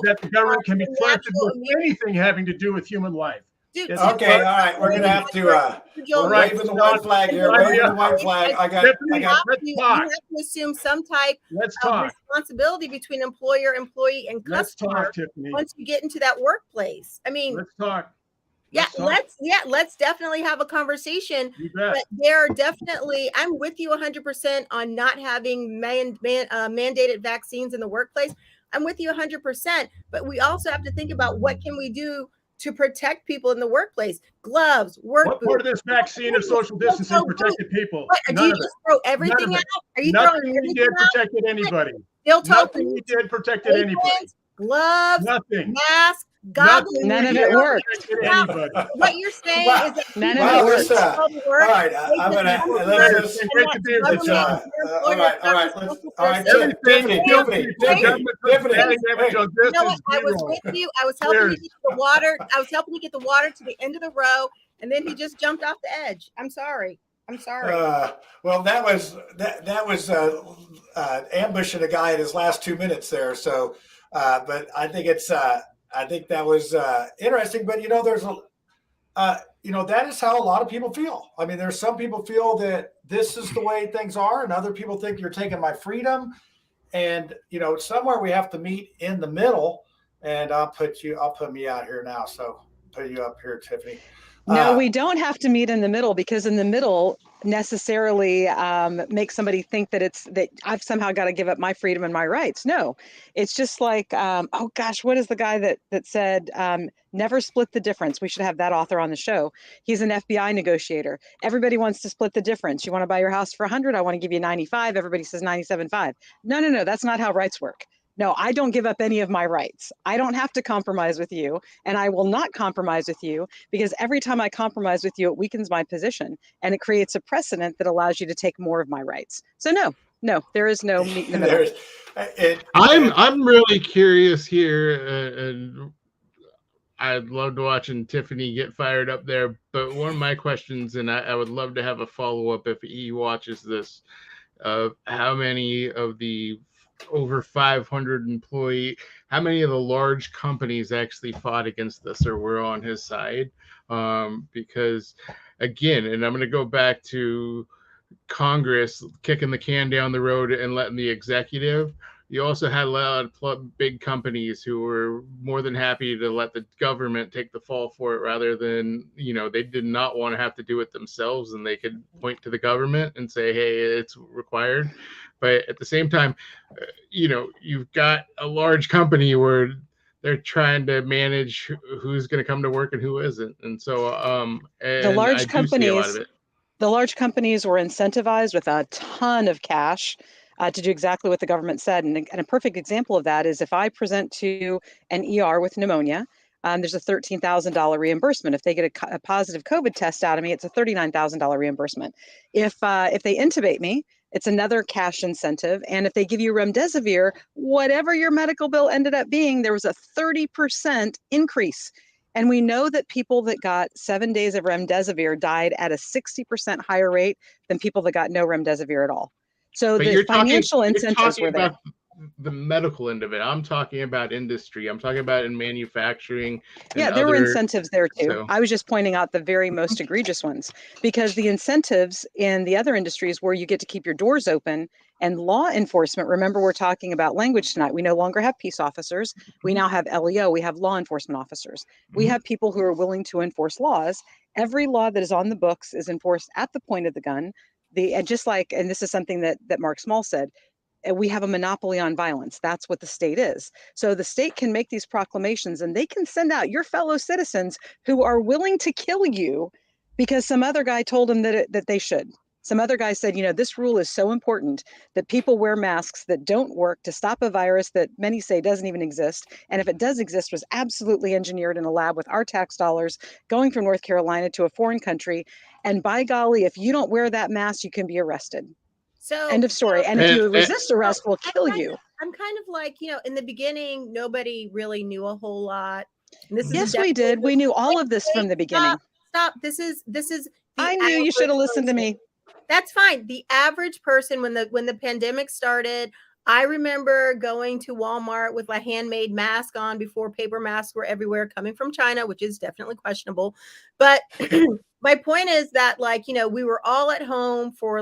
that the government can be trusted with anything having to do with human life. Dude, Okay, all right. We're gonna have to we're waving the white flag here. Waving the white flag. I got you have to assume some type of responsibility between employer, employee, and customer once you get into that workplace. I mean, let's talk. Let's definitely have a conversation. But there are definitely, I'm with you 100% on not having mandated vaccines in the workplace. I'm with you 100%. But we also have to think about what can we do to protect people in the workplace. Gloves, work What boots. part of this vaccine of social distancing protected people? Do you just throw everything out? Are you throwing Nothing we everything did out? protected anybody. Nothing we did protected anybody. Gloves, nothing. Masks, goggles. None of it worked. What you're saying is that none of it worked. All right, I'm gonna let's just great to be with you, John. all right. Tiffany. You know what? I was with you. I was helping you get the water. I was helping you get the water to the end of the row, and then he just jumped off the edge. I'm sorry. Well, that was ambushing a guy in his last 2 minutes there. So, but I think that was interesting. But there's that is how a lot of people feel. I mean, there's some people feel that this is the way things are, and other people think you're taking my freedom. And somewhere we have to meet in the middle. And I'll put me out here now. So put you up here, Tiffany. No, we don't have to meet in the middle, because in the middle necessarily makes somebody think that I've somehow got to give up my freedom and my rights. No, it's just like, oh gosh, what is the guy that said, never split the difference? We should have that author on the show. He's an FBI negotiator. Everybody wants to split the difference. You want to buy your house for 100? I want to give you 95. Everybody says 97.5. No, that's not how rights work. No, I don't give up any of my rights. I don't have to compromise with you, and I will not compromise with you, because every time I compromise with you, it weakens my position, and it creates a precedent that allows you to take more of my rights. So no, there is no meet in the middle. I'm really curious here, and I'd love to watching Tiffany get fired up there. But one of my questions, and I would love to have a follow-up if he watches this, how many of the over 500 employee, how many of the large companies actually fought against this or were on his side? Because again, and I'm going to go back to Congress kicking the can down the road and letting the executive. You also had a lot of big companies who were more than happy to let the government take the fall for it, rather than, they did not want to have to do it themselves, and they could point to the government and say, hey, it's required. But at the same time, you've got a large company where they're trying to manage who's going to come to work and who isn't. And so the large companies, The large companies were incentivized with a ton of cash to do exactly what the government said. And a perfect example of that is if I present to an ER with pneumonia, there's a $13,000 reimbursement. If they get a positive COVID test out of me, it's a $39,000 reimbursement. If they intubate me, it's another cash incentive. And if they give you remdesivir, whatever your medical bill ended up being, there was a 30% increase. And we know that people that got 7 days of remdesivir died at a 60% higher rate than people that got no remdesivir at all. So the financial incentives were there. The medical end of it. I'm talking about industry. I'm talking about in manufacturing. Yeah, there were incentives there too. So. I was just pointing out the very most egregious ones, because the incentives in the other industries where you get to keep your doors open and law enforcement, remember we're talking about language tonight. We no longer have peace officers. We now have LEO. We have law enforcement officers. We have people who are willing to enforce laws. Every law that is on the books is enforced at the point of the gun. And this is something that Mark Small said, we have a monopoly on violence. That's what the state is. So the state can make these proclamations and they can send out your fellow citizens who are willing to kill you because some other guy told them that they should. Some other guy said, this rule is so important that people wear masks that don't work to stop a virus that many say doesn't even exist. And if it does exist, was absolutely engineered in a lab with our tax dollars going from North Carolina to a foreign country. And by golly, if you don't wear that mask, you can be arrested. So end of story. And if you resist arrest, we'll kill you. I'm kind of like, in the beginning, nobody really knew a whole lot. Yes, we did. We knew all of this from the beginning. Stop. This is. I knew you should have listened to me. That's fine. The average person, when the pandemic started, I remember going to Walmart with a handmade mask on before paper masks were everywhere, coming from China, which is definitely questionable. But my point is that, we were all at home for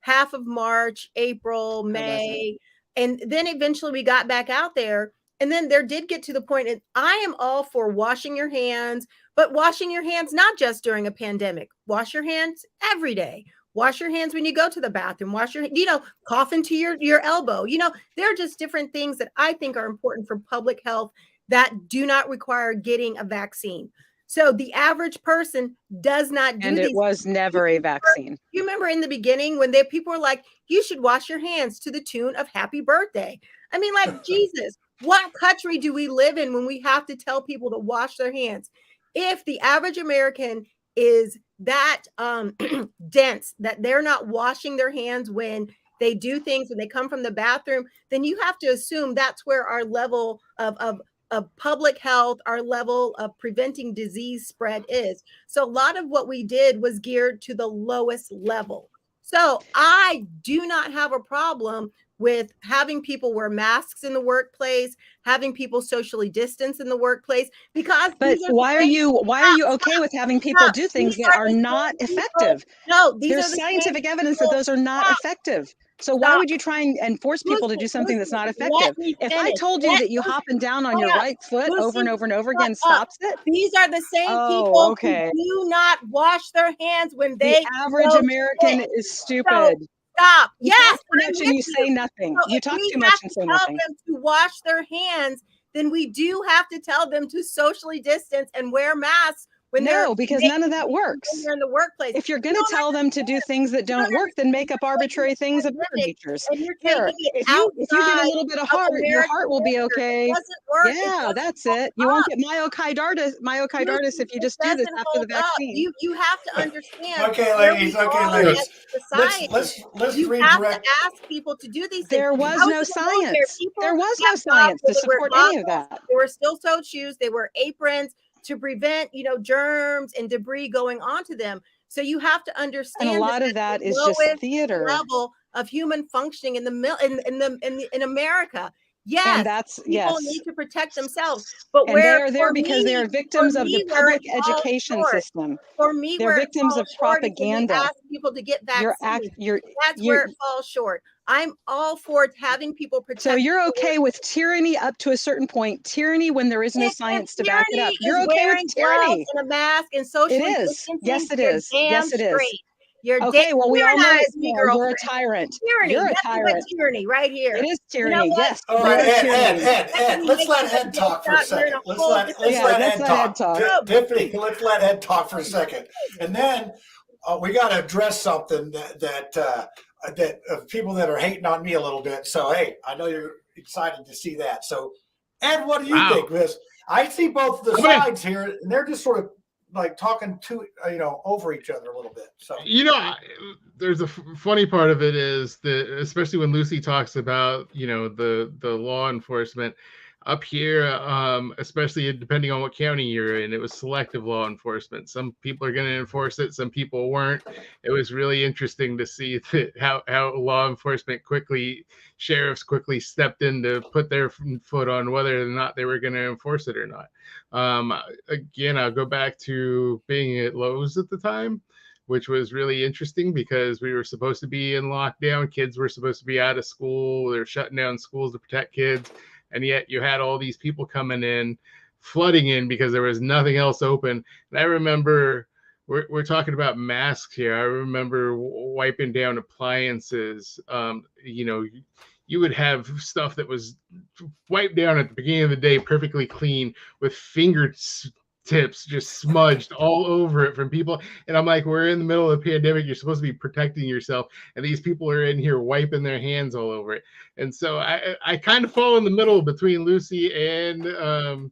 half of March, April, May, and then eventually we got back out there. And then there did get to the point, and I am all for washing your hands, but washing your hands not just during a pandemic. Wash your hands every day. Wash your hands when you go to the bathroom. Wash your, cough into your elbow. There are just different things that I think are important for public health that do not require getting a vaccine. So the average person does not do these. And it was never a vaccine. You remember in the beginning when people were like, you should wash your hands to the tune of happy birthday. I mean, Jesus, what country do we live in when we have to tell people to wash their hands? If the average American is that dense that they're not washing their hands when they do things, when they come from the bathroom, then you have to assume that's where our level of public health, our level of preventing disease spread is. So a lot of what we did was geared to the lowest level. So I do not have a problem with having people wear masks in the workplace, having people socially distance in the workplace, because why are you okay with having people do things that are not effective? No, there's scientific evidence that those are not effective. So why would you try and force people to do something that's not effective? If I told you that you hopping down on your right foot over and over and over again stops it. These are the same people who do not wash their hands when they. The average American is stupid. Stop. Yes. You say nothing. You talk too much and say nothing. If we have to tell them to wash their hands, then we do have to tell them to socially distance and wear masks. Because none of that works. When they're in the workplace. If you're going to tell them to do things that don't work, then make up arbitrary things of other natures. If you get a little bit of heart, your heart will be okay. Yeah, that's it. You won't get myocarditis if you just do this after the vaccine. You have to understand. Okay, ladies. Let's you redirect. have to ask people to do these things. There was no science. There was no science to support any of that. They were steel-toed shoes. They were aprons to prevent, germs and debris going onto them. So you have to understand. And a lot of that is just theater. Level of human functioning in America. Yes, and that's people need to protect themselves. But they are there because they are victims of the public education system. For me, they're victims of propaganda. Ask people to get vaccines. That's where it falls short. I'm all for having people protect. So you're okay with tyranny up to a certain point. Tyranny when there is no science to back it up. You're okay with tyranny. And a mask and social distancing. Yes, it is. Yes, it is. You're okay. Well, we all know you're a tyrant. Tyranny. You're a tyrant. Tyranny right here. It is tyranny. Yes. All right, Ed. Let's let Ed talk for a second. Let's let Ed talk. Tiffany, let's let Ed talk for a second. And then we got to address something that people that are hating on me a little bit. So, hey, I know you're excited to see that. So, Ed, what do you think? Because I see both the sides here, and they're just sort of like talking to over each other a little bit. So there's a funny part of it is that, especially when Lucy talks about the law enforcement up here, especially depending on what county you're in, it was selective law enforcement. Some people are going to enforce it, some people weren't. It was really interesting to see how law enforcement sheriffs quickly stepped in to put their foot on whether or not they were going to enforce it or not. Again, I'll go back to being at Lowe's at the time, which was really interesting because we were supposed to be in lockdown. Kids were supposed to be out of school. They're shutting down schools to protect kids. And yet you had all these people coming in, flooding in because there was nothing else open. And I remember, we're talking about masks here. I remember wiping down appliances. You would have stuff that was wiped down at the beginning of the day, perfectly clean, with fingertips just smudged all over it from people. And I'm like, we're in the middle of the pandemic. You're supposed to be protecting yourself. And these people are in here wiping their hands all over it. And so I kind of fall in the middle between Lucy and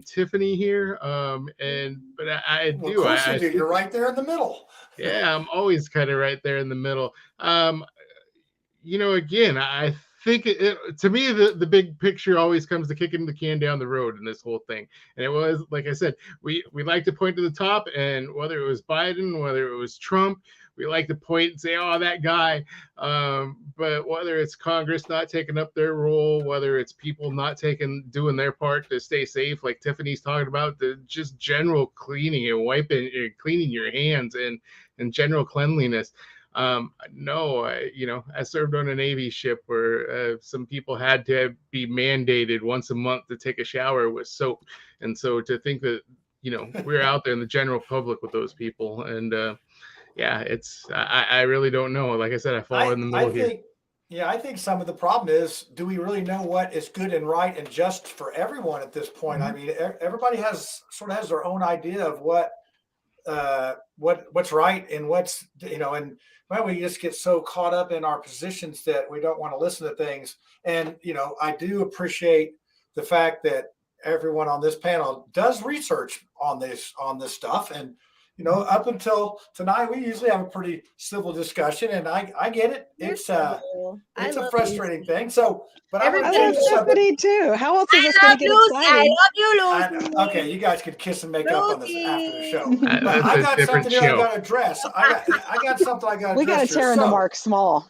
Tiffany here. But I do. Of course you do. You're right there in the middle. Yeah, I'm always kind of right there in the middle. Again, I think to me, the big picture always comes to kicking the can down the road in this whole thing. And it was, like I said, we like to point to the top, and whether it was Biden, whether it was Trump, we like to point and say, oh, that guy. But whether it's Congress not taking up their role, whether it's people not doing their part to stay safe, like Tiffany's talking about, the just general cleaning and wiping and cleaning your hands and general cleanliness. No, I served on a Navy ship where some people had to be mandated once a month to take a shower with soap. And so to think that, we're out there in the general public with those people. And I really don't know. Like I said, I fall in the middle here. Yeah, I think some of the problem is, do we really know what is good and right and just for everyone at this point? I mean, everybody has their own idea of what's right and what's, and we just get so caught up in our positions that we don't want to listen to things. And, I do appreciate the fact that everyone on this panel does research on this stuff. And, up until tonight, we usually have a pretty civil discussion, and I get it. It's a frustrating thing. So, but I love Tiffany too. How else is this going to get exciting? I love you, Lucy. Okay, you guys could kiss and make up on this after the show. That's I got a different something here I show. got to address. I got something I got to address. We got to tear into Mark Small.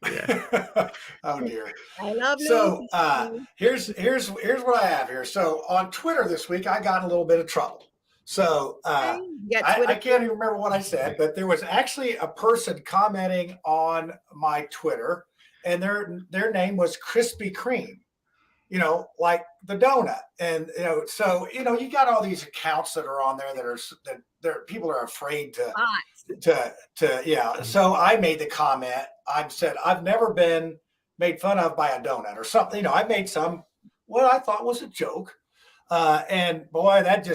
Yeah. Oh dear. I love So Lucy. here's what I have here. So on Twitter this week, I got in a little bit of trouble. So I can't even remember what I said, but there was actually a person commenting on my Twitter, and their name was Krispy Kreme, like the donut. And so you got all these accounts that are on there that people are afraid to. So I made the comment. I said, I've never been made fun of by a donut or something. I made what I thought was a joke, and boy, that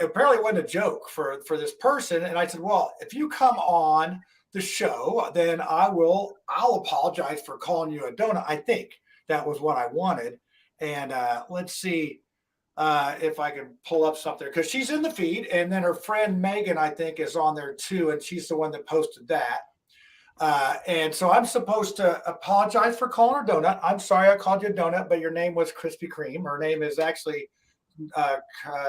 apparently wasn't a joke for this person. And I said, well, if you come on the show, then I'll apologize for calling you a donut. I think that was what I wanted. And let's see if I can pull up something, because she's in the feed, and then her friend Megan, I think, is on there too, and she's the one that posted that. And so I'm supposed to apologize for calling her donut. I'm sorry I called you a donut, but your name was Krispy Kreme. Her name is actually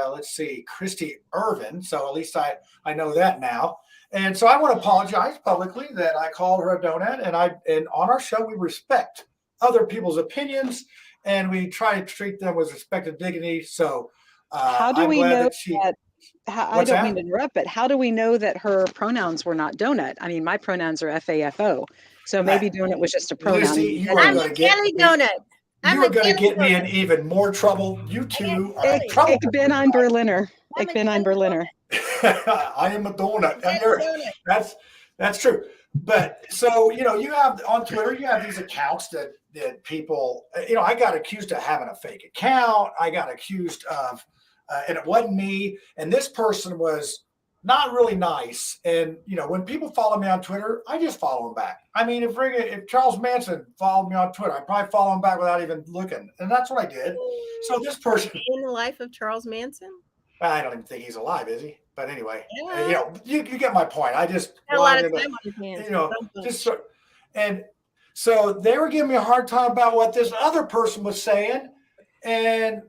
let's see, Christy Irvin. So at least I know that now. And so I want to apologize publicly that I called her a donut. And on our show, we respect other people's opinions, and we try to treat them with respect and dignity. So how do we know that? I don't mean that? to interrupt, but how do we know that her pronouns were not donut? I mean, my pronouns are FAFO. So maybe donut was just a pronoun. Lucy, I'm a jelly donut. You are going to get me in even more trouble. You two are in trouble. Ich bin ein Berliner. Ich bin ein Berliner. I am a donut. That's true. But so, you have on Twitter, you have these accounts that people, I got accused of having a fake account. I got accused of, and it wasn't me. And this person was not really nice. And when people follow me on Twitter, I just follow them back. I mean, if Charles Manson followed me on Twitter, I'd probably follow him back without even looking. And that's what I did. So this person in the life of Charles Manson. I don't even think he's alive, is he? But anyway, Yeah. you get my point. I just Got a lot of time on his hands. and so they were giving me a hard time about what this other person was saying, and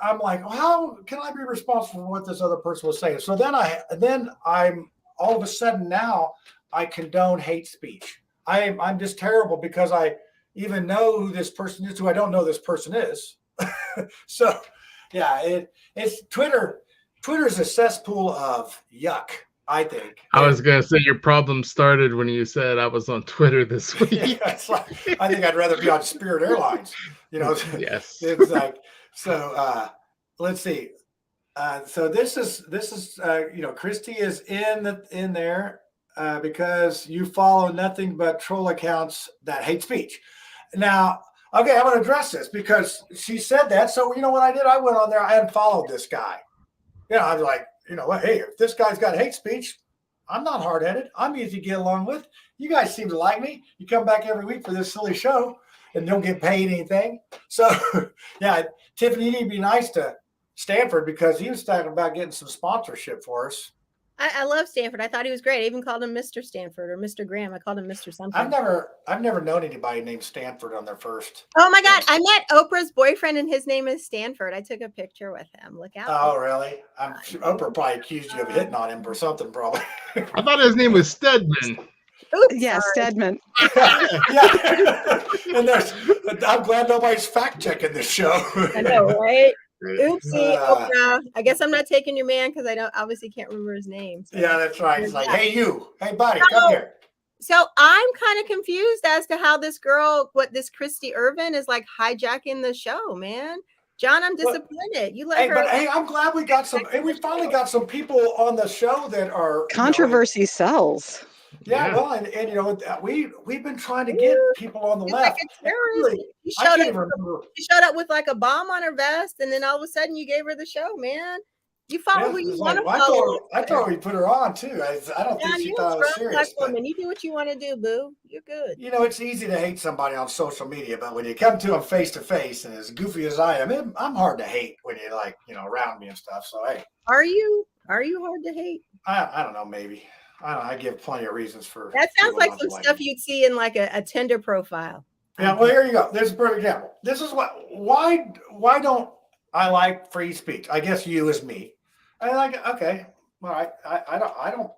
I'm like, well, how can I be responsible for what this other person was saying? So then I'm all of a sudden now I condone hate speech. I'm just terrible because I even know who this person is, who I don't know this person is. So yeah, it's Twitter. Twitter's a cesspool of yuck, I think. I was gonna say your problem started when you said I was on Twitter this week. It's like, I think I'd rather be on Spirit Airlines. Yes. It's like so. Let's see. So this is Christy is in there because you follow nothing but troll accounts that hate speech. Now, okay, I'm going to address this because she said that. So you know what I did? I went on there. I unfollowed this guy. I was like, what? Hey, if this guy's got hate speech, I'm not hard-headed. I'm easy to get along with. You guys seem to like me. You come back every week for this silly show and don't get paid anything. So, yeah, Tiffany, you need to be nice to Stanford because he was talking about getting some sponsorship for us. I love Stanford. I thought he was great. I even called him Mr. Stanford or Mr. Graham. I called him Mr. something. I've never known anybody named Stanford on their first. Oh my God. I met Oprah's boyfriend and his name is Stanford. I took a picture with him. Look out. Oh, really? I'm sure Oprah probably accused you of hitting on him or something, probably. I thought his name was Stedman. Oops, yeah, sorry. Stedman. Yeah. And I'm glad nobody's fact checking this show. I know, right? Oopsie, Oprah. I guess I'm not taking your man because I obviously can't remember his name. So. Yeah, that's right. It's like, hey, buddy, come here. So I'm kind of confused as to how this Christy Irvin is like hijacking the show, man. John, I'm disappointed. You let her. But hey, I'm glad we got some. Hey, we finally got some people on the show that are controversy sells. Yeah, well, and we've been trying to get people on the left. Like a terrorist. She showed up with like a bomb on her vest, and then all of a sudden you gave her the show, man. You follow who you want to follow. I thought we put her on too. I don't think she thought it was serious. You do what you want to do, boo. You're good. It's easy to hate somebody on social media, but when you come to them face to face, and as goofy as I am, I'm hard to hate when you're around me and stuff. So hey, are you hard to hate? I don't know, maybe. I give plenty of reasons for that. Sounds like some stuff you'd see in like a Tinder profile. Yeah, well, here you go. There's a perfect example. This is why don't I like free speech? I guess you is me. I like it. Okay. Well, I don't.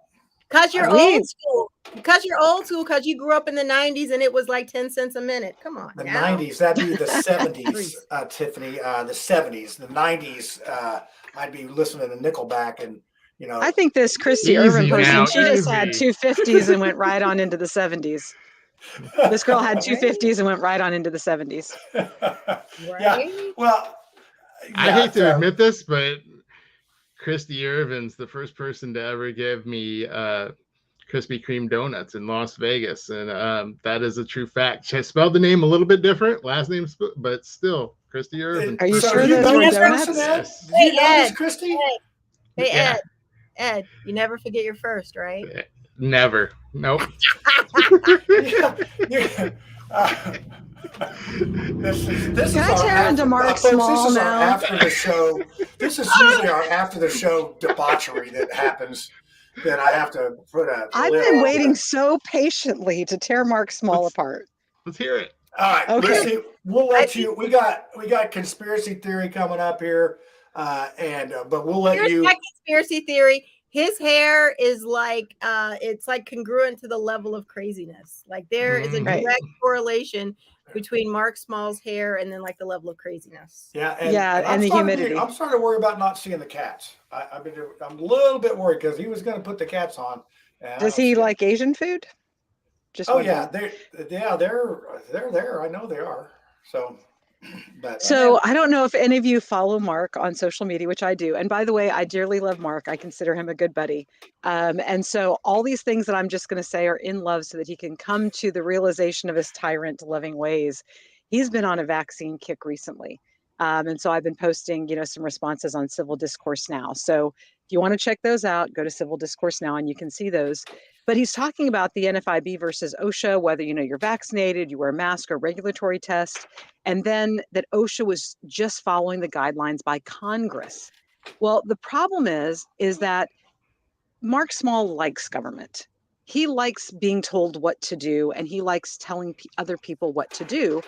Because you're old school. Because you're old school. Because you grew up in the 90s and it was like 10 cents a minute. Come on. The 90s. That'd be the 70s, Tiffany. The 70s. The 90s. I'd be listening to Nickelback and. I think this Christy Irvin person, she just had two 50s and went right on into the 70s. This girl had two 50s and went right on into the 70s. Right? Yeah. Well, I hate to admit this, but Christy Irvin's the first person to ever give me Krispy Kreme donuts in Las Vegas, and that is a true fact. She spelled the name a little bit different, last name, but still Christy Irvin. Are you sure those were donuts? Yes. Hey, Ed. Christy? Hey, Ed. Ed, you never forget your first, right? Never. Nope. This is Can I tear into Mark Small now? After the show. This is usually our after the show debauchery that happens. That I have to put a. I've been waiting so patiently to tear Mark Small apart. Let's hear it. All right, okay. Lucy, we'll let you. We got conspiracy theory coming up here. But we'll let you. My conspiracy theory. His hair is like it's like congruent to the level of craziness. Like there is a direct correlation between Mark Small's hair and then like the level of craziness. Yeah, and the humidity. I'm starting to worry about not seeing the cats. I'm a little bit worried because he was going to put the cats on. Does he like Asian food? Just yeah, they're there. I know they are. So. So I don't know if any of you follow Mark on social media, which I do. And by the way, I dearly love Mark. I consider him a good buddy. And so all these things that I'm just going to say are in love so that he can come to the realization of his tyrant loving ways. He's been on a vaccine kick recently. And so I've been posting, some responses on Civil Discourse Now. So if If you want to check those out, go to Civil Discourse Now and you can see those. But he's talking about the NFIB versus OSHA, whether you're vaccinated, you wear a mask or regulatory test, and then that OSHA was just following the guidelines by Congress. Well, the problem is that Mark Small likes government. He likes being told what to do, and he likes telling other people what to do.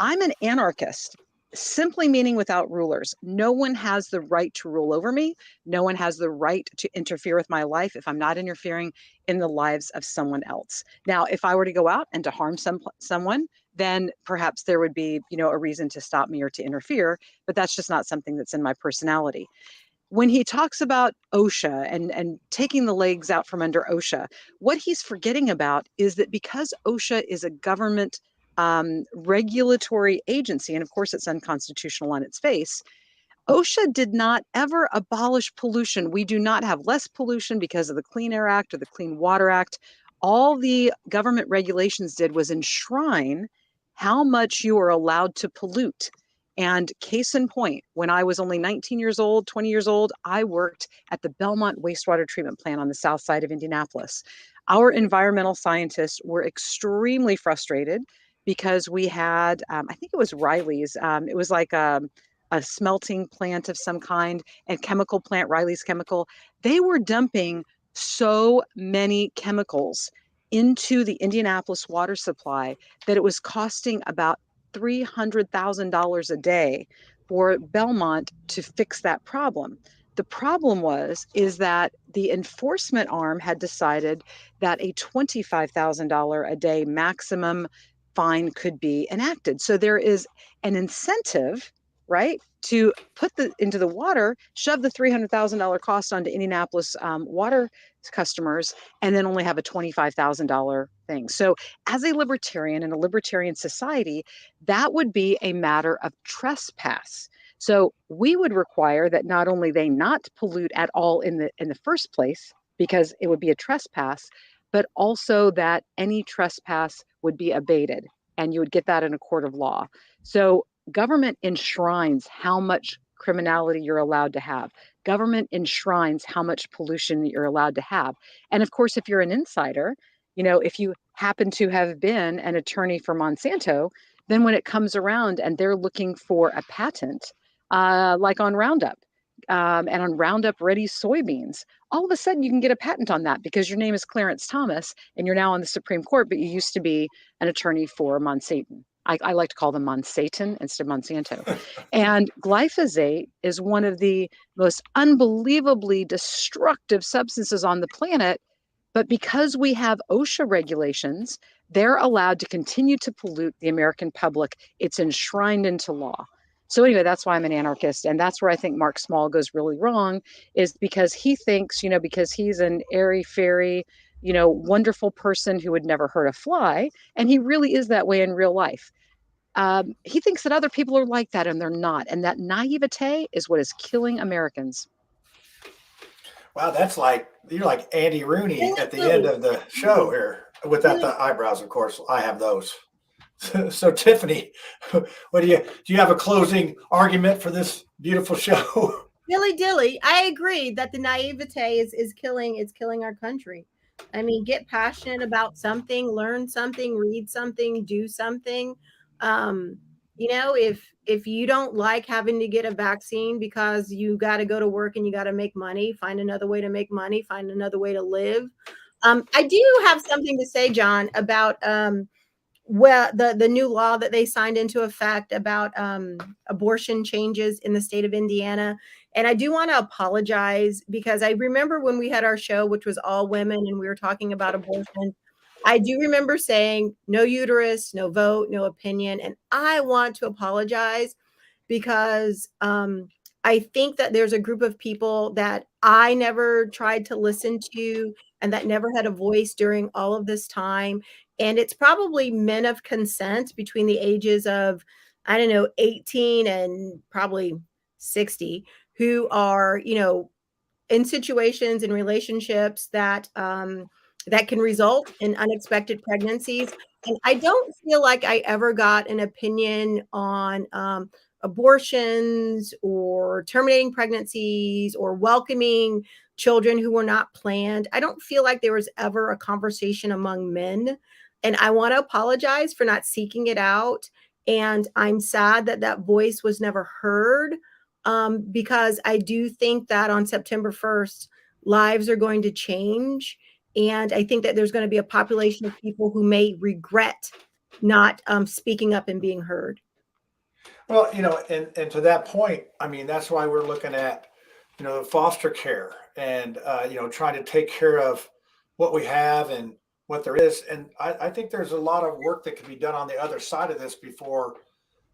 I'm an anarchist, simply meaning without rulers. No one has the right to rule over me. No one has the right to interfere with my life if I'm not interfering in the lives of someone else. Now, if I were to go out and to harm someone, then perhaps there would be, a reason to stop me or to interfere, but that's just not something that's in my personality. When he talks about OSHA and taking the legs out from under OSHA, what he's forgetting about is that because OSHA is a government regulatory agency, and of course it's unconstitutional on its face, OSHA did not ever abolish pollution. We do not have less pollution because of the Clean Air Act or the Clean Water Act. All the government regulations did was enshrine how much you are allowed to pollute. And case in point, when I was only 19 years old, 20 years old, I worked at the Belmont wastewater treatment plant on the south side of Indianapolis. Our environmental scientists were extremely frustrated because we had, I think it was Riley's. It was like a smelting plant of some kind and chemical plant, Riley's Chemical. They were dumping so many chemicals into the Indianapolis water supply that it was costing about $300,000 a day for Belmont to fix that problem. The problem is that the enforcement arm had decided that a $25,000 a day maximum fine could be enacted. So there is an incentive, right, to put into the water, shove the $300,000 cost onto Indianapolis water customers, and then only have a $25,000 thing. So as a libertarian in a libertarian society, that would be a matter of trespass. So we would require that not only they not pollute at all in the first place, because it would be a trespass, but also that any trespass would be abated, and you would get that in a court of law. So government enshrines how much criminality you're allowed to have. Government enshrines how much pollution you're allowed to have. And of course, if you're an insider, if you happen to have been an attorney for Monsanto, then when it comes around and they're looking for a patent, like on Roundup, and on Roundup Ready soybeans, all of a sudden you can get a patent on that because your name is Clarence Thomas and you're now on the Supreme Court, but you used to be an attorney for Monsanto. I like to call them Monsatan instead of Monsanto. And glyphosate is one of the most unbelievably destructive substances on the planet. But because we have OSHA regulations, they're allowed to continue to pollute the American public. It's enshrined into law. So anyway, that's why I'm an anarchist. And that's where I think Mark Small goes really wrong, is because he thinks, because he's an airy-fairy, wonderful person who would never hurt a fly. And he really is that way in real life. He thinks that other people are like that, and they're not. And that naivete is what is killing Americans. Wow, you're like Andy Rooney at the end of the show here, without the eyebrows, of course. I have those. So Tiffany, what do you have a closing argument for this beautiful show? Dilly dilly, I agree that the naivete is killing our country. I mean, get passionate about something, learn something, read something, do something. If you don't like having to get a vaccine because you got to go to work and you got to make money, find another way to make money, find another way to live. I do have something to say, John, about the new law that they signed into effect about abortion changes in the state of Indiana. And I do want to apologize because I remember when we had our show, which was all women, and we were talking about abortion. I do remember saying no uterus, no vote, no opinion. And I want to apologize because I think that there's a group of people that I never tried to listen to and that never had a voice during all of this time. And it's probably men of consent between the ages of, 18 and probably 60 who are, in situations and relationships that can result in unexpected pregnancies. And I don't feel like I ever got an opinion on abortions or terminating pregnancies or welcoming children who were not planned. I don't feel like there was ever a conversation among men. And I want to apologize for not seeking it out. And I'm sad that that voice was never heard, because I do think that on September 1st, lives are going to change. And I think that there's going to be a population of people who may regret not speaking up and being heard. Well, and to that point, I mean, that's why we're looking at, the foster care and, trying to take care of what we have and what there is. And I think there's a lot of work that can be done on the other side of this before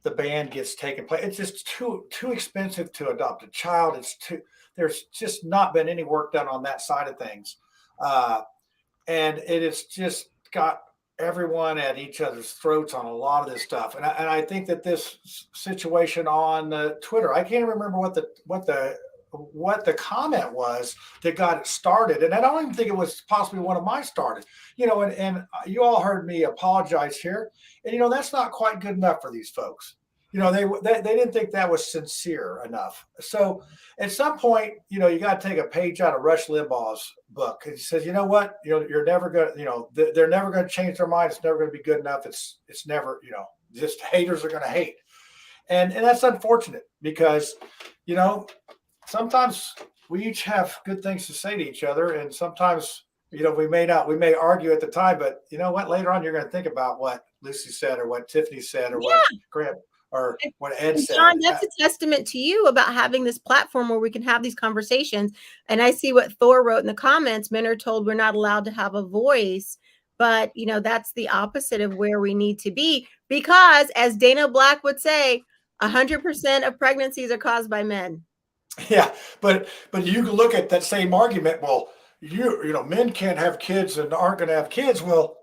the ban gets taken place. It's just too expensive to adopt a child. There's just not been any work done on that side of things. And it has just got everyone at each other's throats on a lot of this stuff. And I think that this situation on Twitter, I can't remember what the comment was that got it started. And I don't even think it was possibly one of mine started, and you all heard me apologize here. And, that's not quite good enough for these folks. They didn't think that was sincere enough. So at some point, you got to take a page out of Rush Limbaugh's book. He says, you know what, you're never going to, they're never going to change their mind. It's never going to be good enough. It's never, just haters are going to hate. And that's unfortunate because, sometimes we each have good things to say to each other. And sometimes, we may argue at the time, but you know what, later on, you're going to think about what Lucy said or what Tiffany said or what Graham or what Ed said. John, that's a testament to you about having this platform where we can have these conversations. And I see what Thor wrote in the comments. Men are told we're not allowed to have a voice, but that's the opposite of where we need to be, because as Dana Black would say, 100% of pregnancies are caused by men. Yeah, but you can look at that same argument. Well, men can't have kids and aren't going to have kids. Well,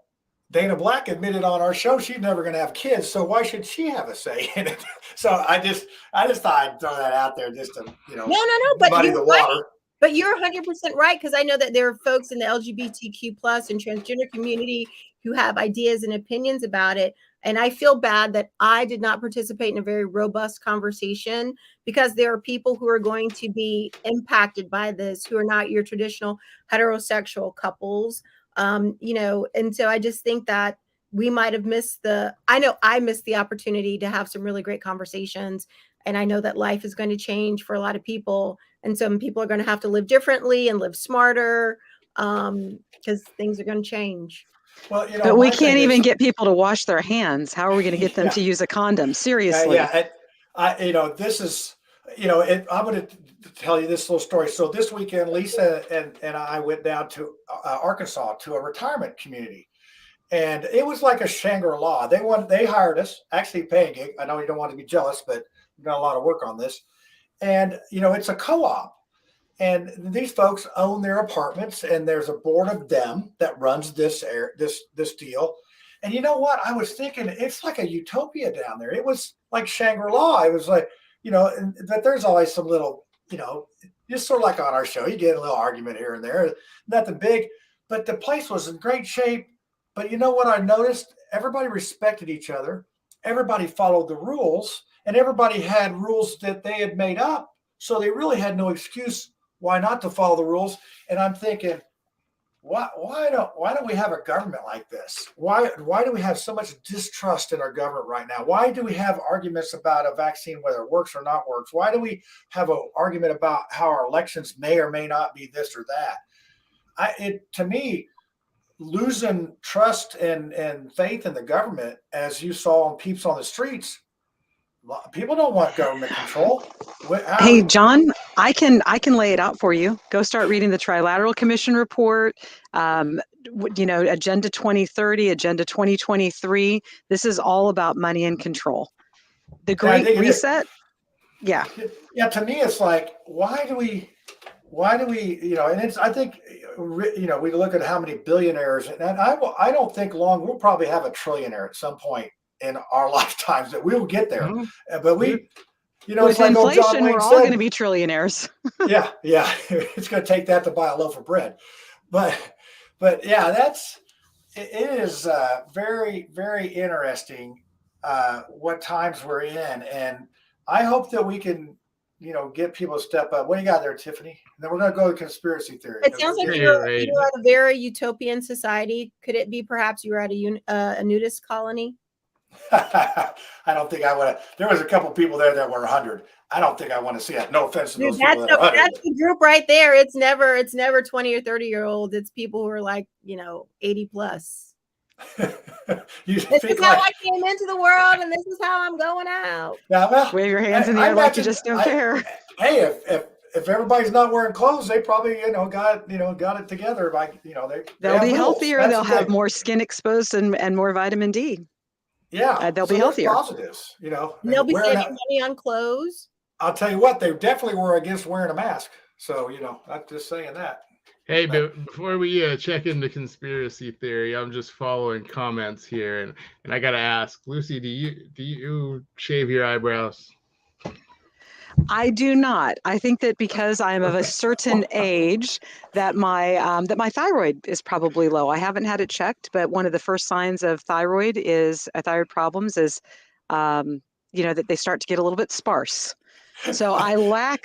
Dana Black admitted on our show she's never going to have kids, so why should she have a say in it? So I just thought I'd throw that out there just to but muddy the water. Right. But you're 100% right, because I know that there are folks in the LGBTQ plus and transgender community who have ideas and opinions about it. And I feel bad that I did not participate in a very robust conversation, because there are people who are going to be impacted by this who are not your traditional heterosexual couples. And so I just think that we might have missed I missed the opportunity to have some really great conversations. And I know that life is going to change for a lot of people. And some people are going to have to live differently and live smarter, because things are going to change. Well, but we can't even get people to wash their hands. How are we going to get them to use a condom? Seriously. This is, I'm going to tell you this little story. So this weekend, Lisa and I went down to Arkansas to a retirement community, and it was like a Shangri-La. They hired us, actually paying gig. I know you don't want to be jealous, but we've got a lot of work on this. And, it's a co-op. And these folks own their apartments, and there's a board of them that runs this deal. And you know what? I was thinking it's like a utopia down there. It was like Shangri-La. It was like, but there's always some little, just sort of like on our show, you get a little argument here and there, nothing big, but the place was in great shape. But you know what I noticed? Everybody respected each other. Everybody followed the rules, and everybody had rules that they had made up. So they really had no excuse why not to follow the rules. And I'm thinking, why don't we have a government like this? Why do we have so much distrust in our government right now? Why do we have arguments about a vaccine, whether it works or not works? Why do we have an argument about how our elections may or may not be this or that? To me, losing trust and faith in the government, as you saw on Peeps on the Streets, people don't want government control. Hey, John, I can lay it out for you. Go start reading the Trilateral Commission report, Agenda 2030, Agenda 2023. This is all about money and control. The Great Reset. Yeah. Yeah. To me, it's like, why do we, and it's, I think, we look at how many billionaires, and I don't think we'll probably have a trillionaire at some point in our lifetimes that we will get there. Mm-hmm. But we, with it's like inflation, John Wayne we're all said, going to be trillionaires. yeah. It's going to take that to buy a loaf of bread. But yeah, it is very, very interesting what times we're in. And I hope that we can get people to step up. What do you got there, Tiffany? And then we're going to go to conspiracy theory. It sounds like you're at a very utopian society. Could it be perhaps you were at a nudist colony? I don't think I would have. There was a couple people there that were 100. I don't think I want to see that. No offense to those people that are 100. That's the group right there. It's never 20 or 30-year-olds. It's people who are like, 80 plus. This is how I came into the world, and this is how I'm going out. Yeah, well, wave your hands in the air like you just don't care. Hey, if everybody's not wearing clothes, they probably got it together. They'll be healthier. They'll have more skin exposed and more vitamin D. Yeah, they'll be healthier. Positives, and they'll be saving money on clothes. I'll tell you what, they definitely were against wearing a mask. So I'm just saying that. Hey, but before we check into conspiracy theory, I'm just following comments here, and I gotta ask, Lucy, do you shave your eyebrows? I do not. I think that because I'm of a certain age, that my thyroid is probably low. I haven't had it checked, but one of the first signs of thyroid problems is, that they start to get a little bit sparse. So I lack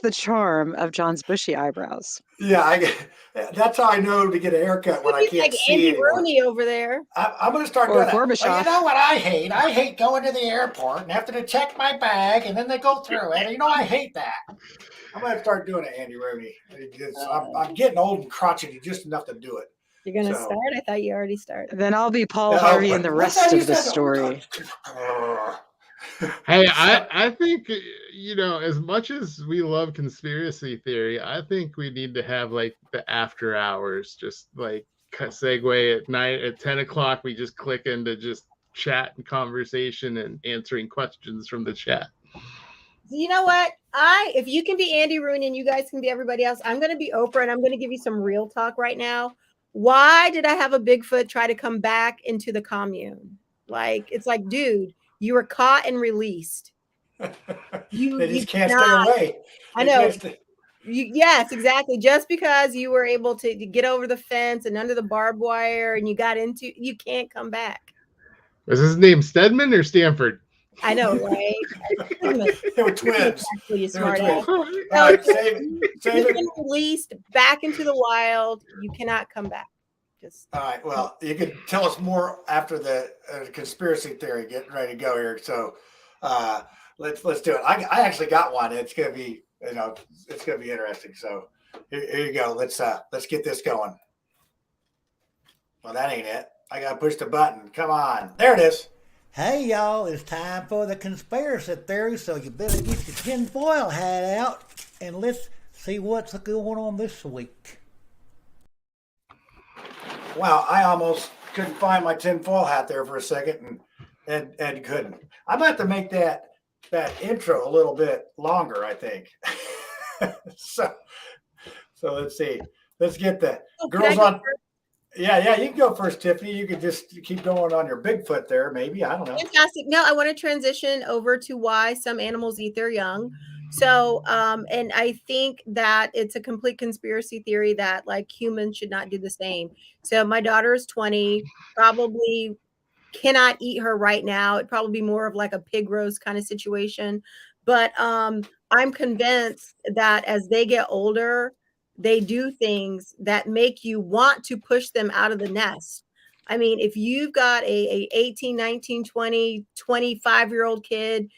the charm of John's bushy eyebrows. Yeah, that's how I know to get a haircut when I can't like see Andy anymore. Rooney over there. I'm going to start doing that. Well, you know what I hate? I hate going to the airport and having to check my bag, and then they go through it. I hate that. I'm going to start doing it, Andy Rooney. I'm getting old and crotchety just enough to do it. You're going to start? I thought you already started. Then I'll be Paul Harvey in the rest of the story. Hey, I think, as much as we love conspiracy theory, I think we need to have like the after hours, just like segue at night at 10 o'clock. We just click into just chat and conversation and answering questions from the chat. You know what? If you can be Andy Rooney and you guys can be everybody else, I'm going to be Oprah, and I'm going to give you some real talk right now. Why did I have a Bigfoot try to come back into the commune? It's like, dude, you were caught and released. They just can't stay away. I know. Yes, exactly. Just because you were able to get over the fence and under the barbed wire and you can't come back. Was his name Stedman or Stanford? I know, right? They were twins. Actually, you smart ass. All right, save You've it. been released back into the wild. You cannot come back. All right. Well, you can tell us more after the conspiracy theory. Getting ready to go here. So let's do it. I actually got one. It's gonna be it's gonna be interesting. So here you go. Let's get this going. Well, that ain't it. I gotta push the button. Come on. There it is. Hey y'all, it's time for the conspiracy theory, so you better get your tinfoil hat out and let's see what's going on this week. Wow, I almost couldn't find my tinfoil hat there for a second and couldn't. I'm going to have to make that intro a little bit longer, I think. so let's see. Let's get the girls on. Yeah, you can go first, Tiffany. You can just keep going on your Bigfoot there, maybe. I don't know. Fantastic. No, I want to transition over to why some animals eat their young. So, and I think that it's a complete conspiracy theory that like humans should not do the same. So my daughter is 20, probably cannot eat her right now. It'd probably be more of like a pig roast kind of situation. But I'm convinced that as they get older, they do things that make you want to push them out of the nest. I mean, if you've got a 18, 19, 20, 25-year-old kid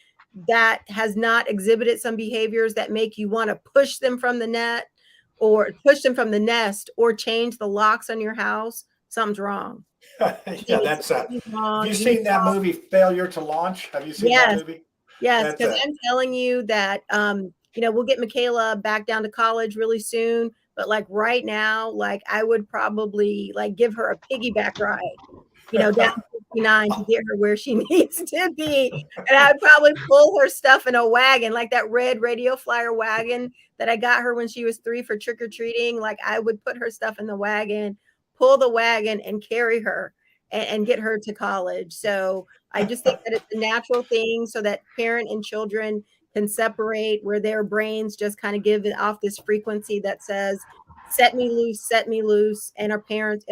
that has not exhibited some behaviors that make you want to push them from the net or push them from the nest or change the locks on your house, something's wrong. Yeah, that's have you seen that movie Failure to Launch? Have you seen that movie? Yes, because I'm telling you that we'll get Michaela back down to college really soon, but like right now, like I would probably like give her a piggyback ride, down 59 to get her where she needs to be. And I'd probably pull her stuff in a wagon, like that red radio flyer wagon that I got her when she was 3 for trick-or-treating. Like I would put her stuff in the wagon, pull the wagon and carry her and get her to college. So I just think that it's a natural thing so that parent and children can separate, where their brains just kind of give it off this frequency that says, set me loose. And our parents,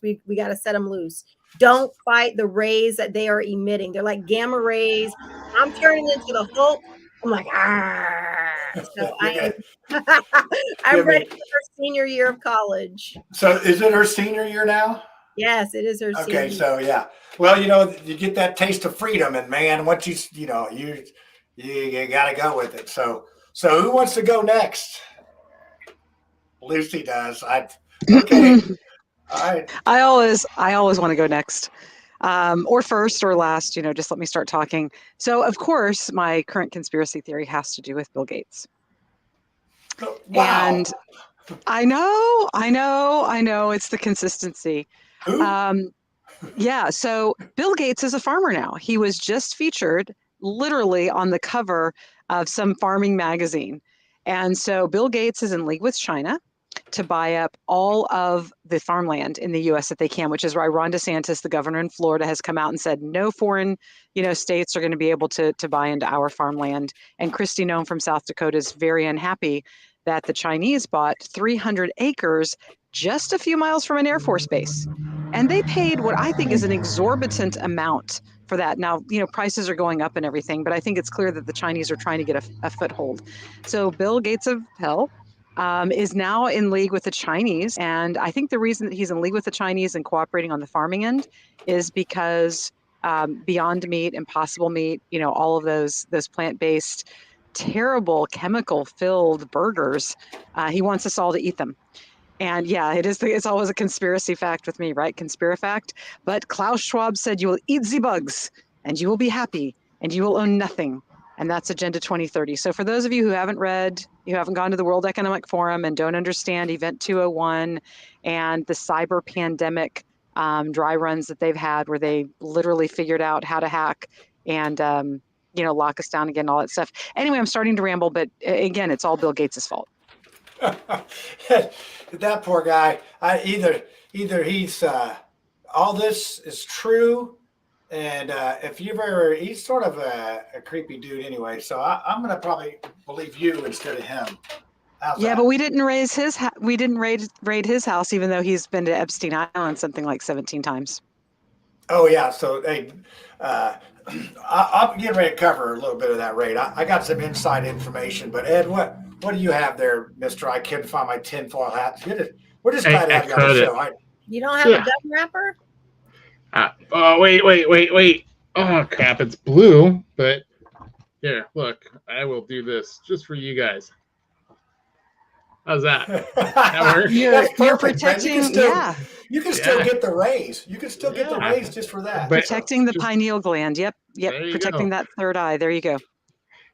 we got to set them loose. Don't fight the rays that they are emitting. They're like gamma rays. I'm turning into the Hulk. I'm like, ah. So Okay. I'm Give me- ready for her senior year of college. So is it her senior year now? Yes, it is her senior Okay, year. so yeah. Well, you get that taste of freedom, and man, once you got to go with it. So who wants to go next? Lucy does. Okay. All right. I always want to go next, or first or last. Just let me start talking. So, of course, my current conspiracy theory has to do with Bill Gates. Wow. And I know. It's the consistency. Who? Yeah. So Bill Gates is a farmer now. He was just featured literally on the cover of some farming magazine. And so Bill Gates is in league with China to buy up all of the farmland in the U.S. that they can, which is why Ron DeSantis, the governor in Florida, has come out and said no foreign, states are going to be able to buy into our farmland. And Kristi Noem from South Dakota is very unhappy that the Chinese bought 300 acres just a few miles from an Air Force base. And they paid what I think is an exorbitant amount for that. Now, prices are going up and everything, but I think it's clear that the Chinese are trying to get a foothold. So Bill Gates of hell is now in league with the Chinese. And I think the reason that he's in league with the Chinese and cooperating on the farming end is because Beyond Meat, Impossible Meat, all of those plant-based, terrible chemical-filled burgers, he wants us all to eat them. And yeah, it's always a conspiracy fact with me, right? Conspirafact. But Klaus Schwab said, you will eat the bugs and you will be happy and you will own nothing. And that's Agenda 2030. So for those of you who haven't read, you haven't gone to the World Economic Forum and don't understand Event 201 and the cyber pandemic dry runs that they've had where they literally figured out how to hack and, lock us down again, all that stuff. Anyway, I'm starting to ramble, but again, it's all Bill Gates' fault. That poor guy. Either he's all this is true, and if you've ever, he's sort of a creepy dude anyway. So I'm gonna probably believe you instead of him. How's that? But we didn't raid his house, even though he's been to Epstein Island something like 17 times. Oh yeah. So hey, I'm getting ready to cover a little bit of that raid. I got some inside information, but Ed, what do you have there, Mister? I couldn't find my tinfoil hat. We're just glad to have you on the show. You don't have a gum wrapper? Oh, wait. Oh, crap. It's blue. But here, look. I will do this just for you guys. How's that? That works? You're protecting, You can still get the raise. You can still get the raise just for that. Protecting the pineal gland. Yep. Protecting that third eye. There you go.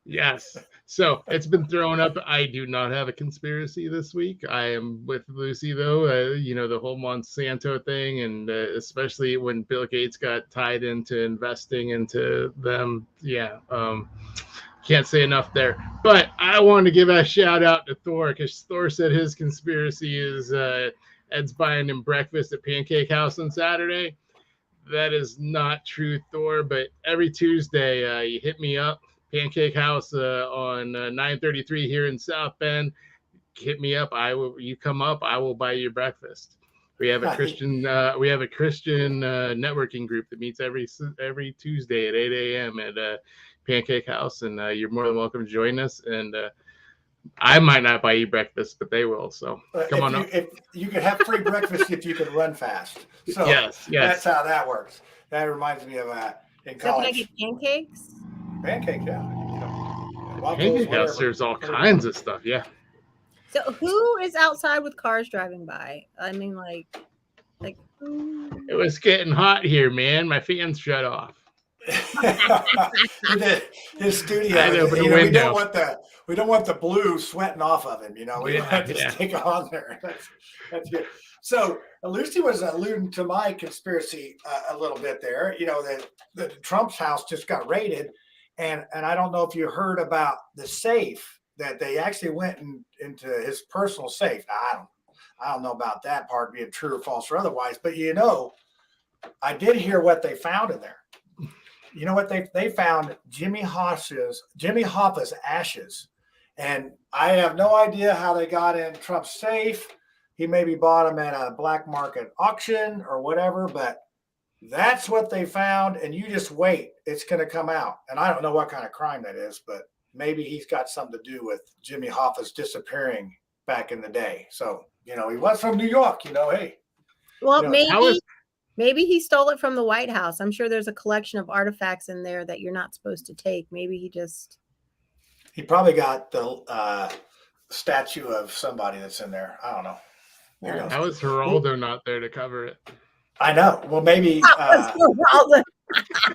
Yes. So it's been thrown up. I do not have a conspiracy this week. I am with Lucy, though. The whole Monsanto thing, and especially when Bill Gates got tied into investing into them. Yeah. Can't say enough there. But I want to give a shout out to Thor, because Thor said his conspiracy is Ed's buying him breakfast at Pancake House on Saturday. That is not true, Thor. But every Tuesday, you hit me up. Pancake House on 933 here in South Bend. Hit me up. You come up. I will buy you breakfast. We have a Christian. We have a Christian networking group that meets every Tuesday at 8 a.m. at Pancake House, and you're more than welcome to join us. And I might not buy you breakfast, but they will. So come on up. If you could have free breakfast if you could run fast. So yes. That's how that works. That reminds me of in college. So can I get pancakes? Pancake, yeah. Pancake House serves all kinds of stuff, yeah. So who is outside with cars driving by? I mean, like who? It was getting hot here, man. My fans shut off. His studio. We don't want the blue sweating off of him. We want to stick on there. That's good. So Lucy was alluding to my conspiracy a little bit there. That Trump's house just got raided. And I don't know if you heard about the safe that they actually went into his personal safe. Now, I don't know about that part being true or false or otherwise, but I did hear what they found in there. You know what they found? Jimmy Hoffa's ashes, and I have no idea how they got in Trump's safe. He maybe bought them at a black market auction or whatever, but that's what they found, and you just wait. It's going to come out. And I don't know what kind of crime that is, but maybe he's got something to do with Jimmy Hoffa's disappearing back in the day. So, he was from New York, hey. Well, maybe he stole it from the White House. I'm sure there's a collection of artifacts in there that you're not supposed to take. Maybe he probably got the statue of somebody that's in there. I don't know. How is Geraldo not there to cover it? I know. Well, maybe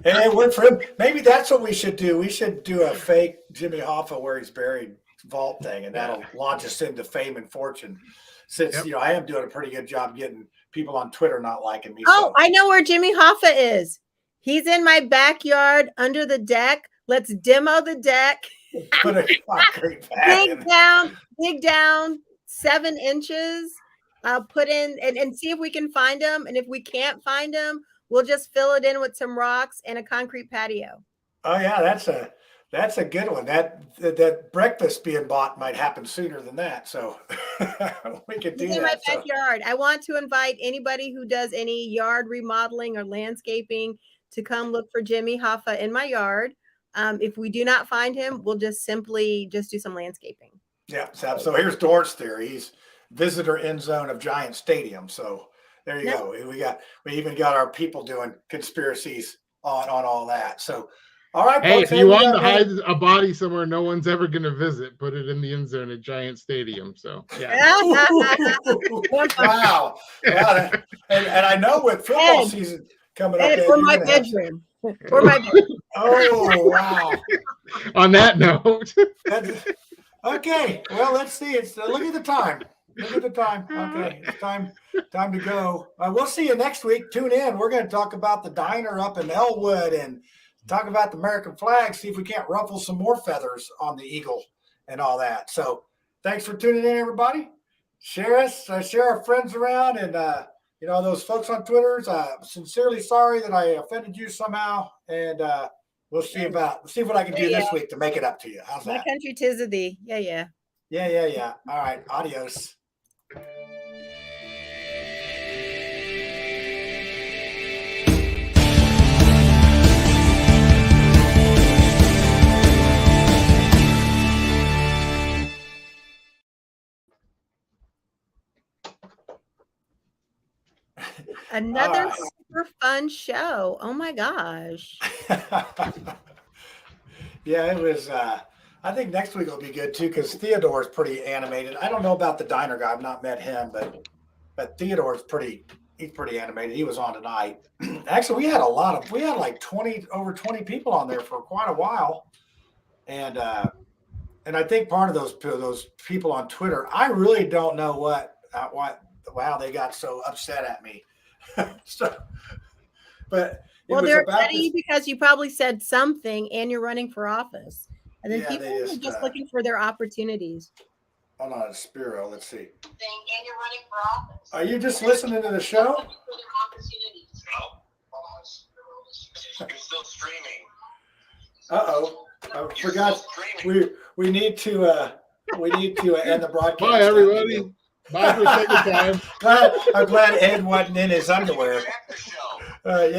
hey, work for him. Maybe that's what we should do. We should do a fake Jimmy Hoffa where he's buried vault thing, and that'll launch us into fame and fortune. Since I am doing a pretty good job getting people on Twitter not liking me. Oh, I know where Jimmy Hoffa is. He's in my backyard under the deck. Let's demo the deck. Put a concrete pad dig down 7 inches. Put in and see if we can find him. And if we can't find him, we'll just fill it in with some rocks and a concrete patio. Oh yeah, that's a good one. That breakfast being bought might happen sooner than that. So we could do that. In my backyard. I want to invite anybody who does any yard remodeling or landscaping to come look for Jimmy Hoffa in my yard. If we do not find him, we'll just simply do some landscaping. Yeah. So here's Dort's theory. He's visitor end zone of Giant Stadium. So there you go. We even got our people doing conspiracies on all that. So all right. Hey, folks, if you want to hide a body somewhere no one's ever going to visit, put it in the end zone at Giant Stadium. So yeah. Wow. Yeah. And I know with football season coming up, for my bedroom. For my bedroom. Oh wow. On that note. Okay. Well, let's see. Look at the time. Look at the time. Okay, it's time to go. We'll see you next week. Tune in. We're going to talk about the diner up in Elwood and talk about the American flag. See if we can't ruffle some more feathers on the eagle and all that. So, thanks for tuning in, everybody. Share us. Share our friends around, and those folks on Twitter. Sincerely sorry that I offended you somehow, and we'll see what I can do this week to make it up to you. How's that? My country 'tis of thee. Yeah. Yeah. All right. Adios. Another super fun show. Oh my gosh. Yeah, it was. I think next week will be good too because Theodore is pretty animated. I don't know about the diner guy. I've not met him, but Theodore is he's pretty animated. He was on tonight. Actually, we had like over 20 people on there for quite a while. And I think part of those people on Twitter, I really don't know how they got so upset at me. But they're upset at you because you probably said something and you're running for office. And then people are just looking for their opportunities. Hold on, Spiro. Let's see. And you're running for office. Are you just listening to the show? You're still streaming. Uh-oh. I forgot. We need to end the broadcast. Bye, everybody. Bye for a second time. I'm glad Ed wasn't in his underwear. Hey,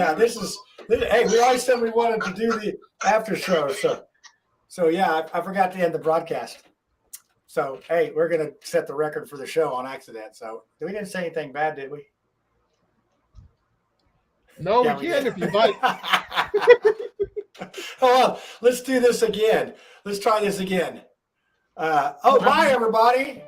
we always said we wanted to do the after show. So yeah, I forgot to end the broadcast. So, hey, we're going to set the record for the show on accident. So we didn't say anything bad, did we? No, we can if you like. Hold on. Let's do this again. Let's try this again. Bye, everybody.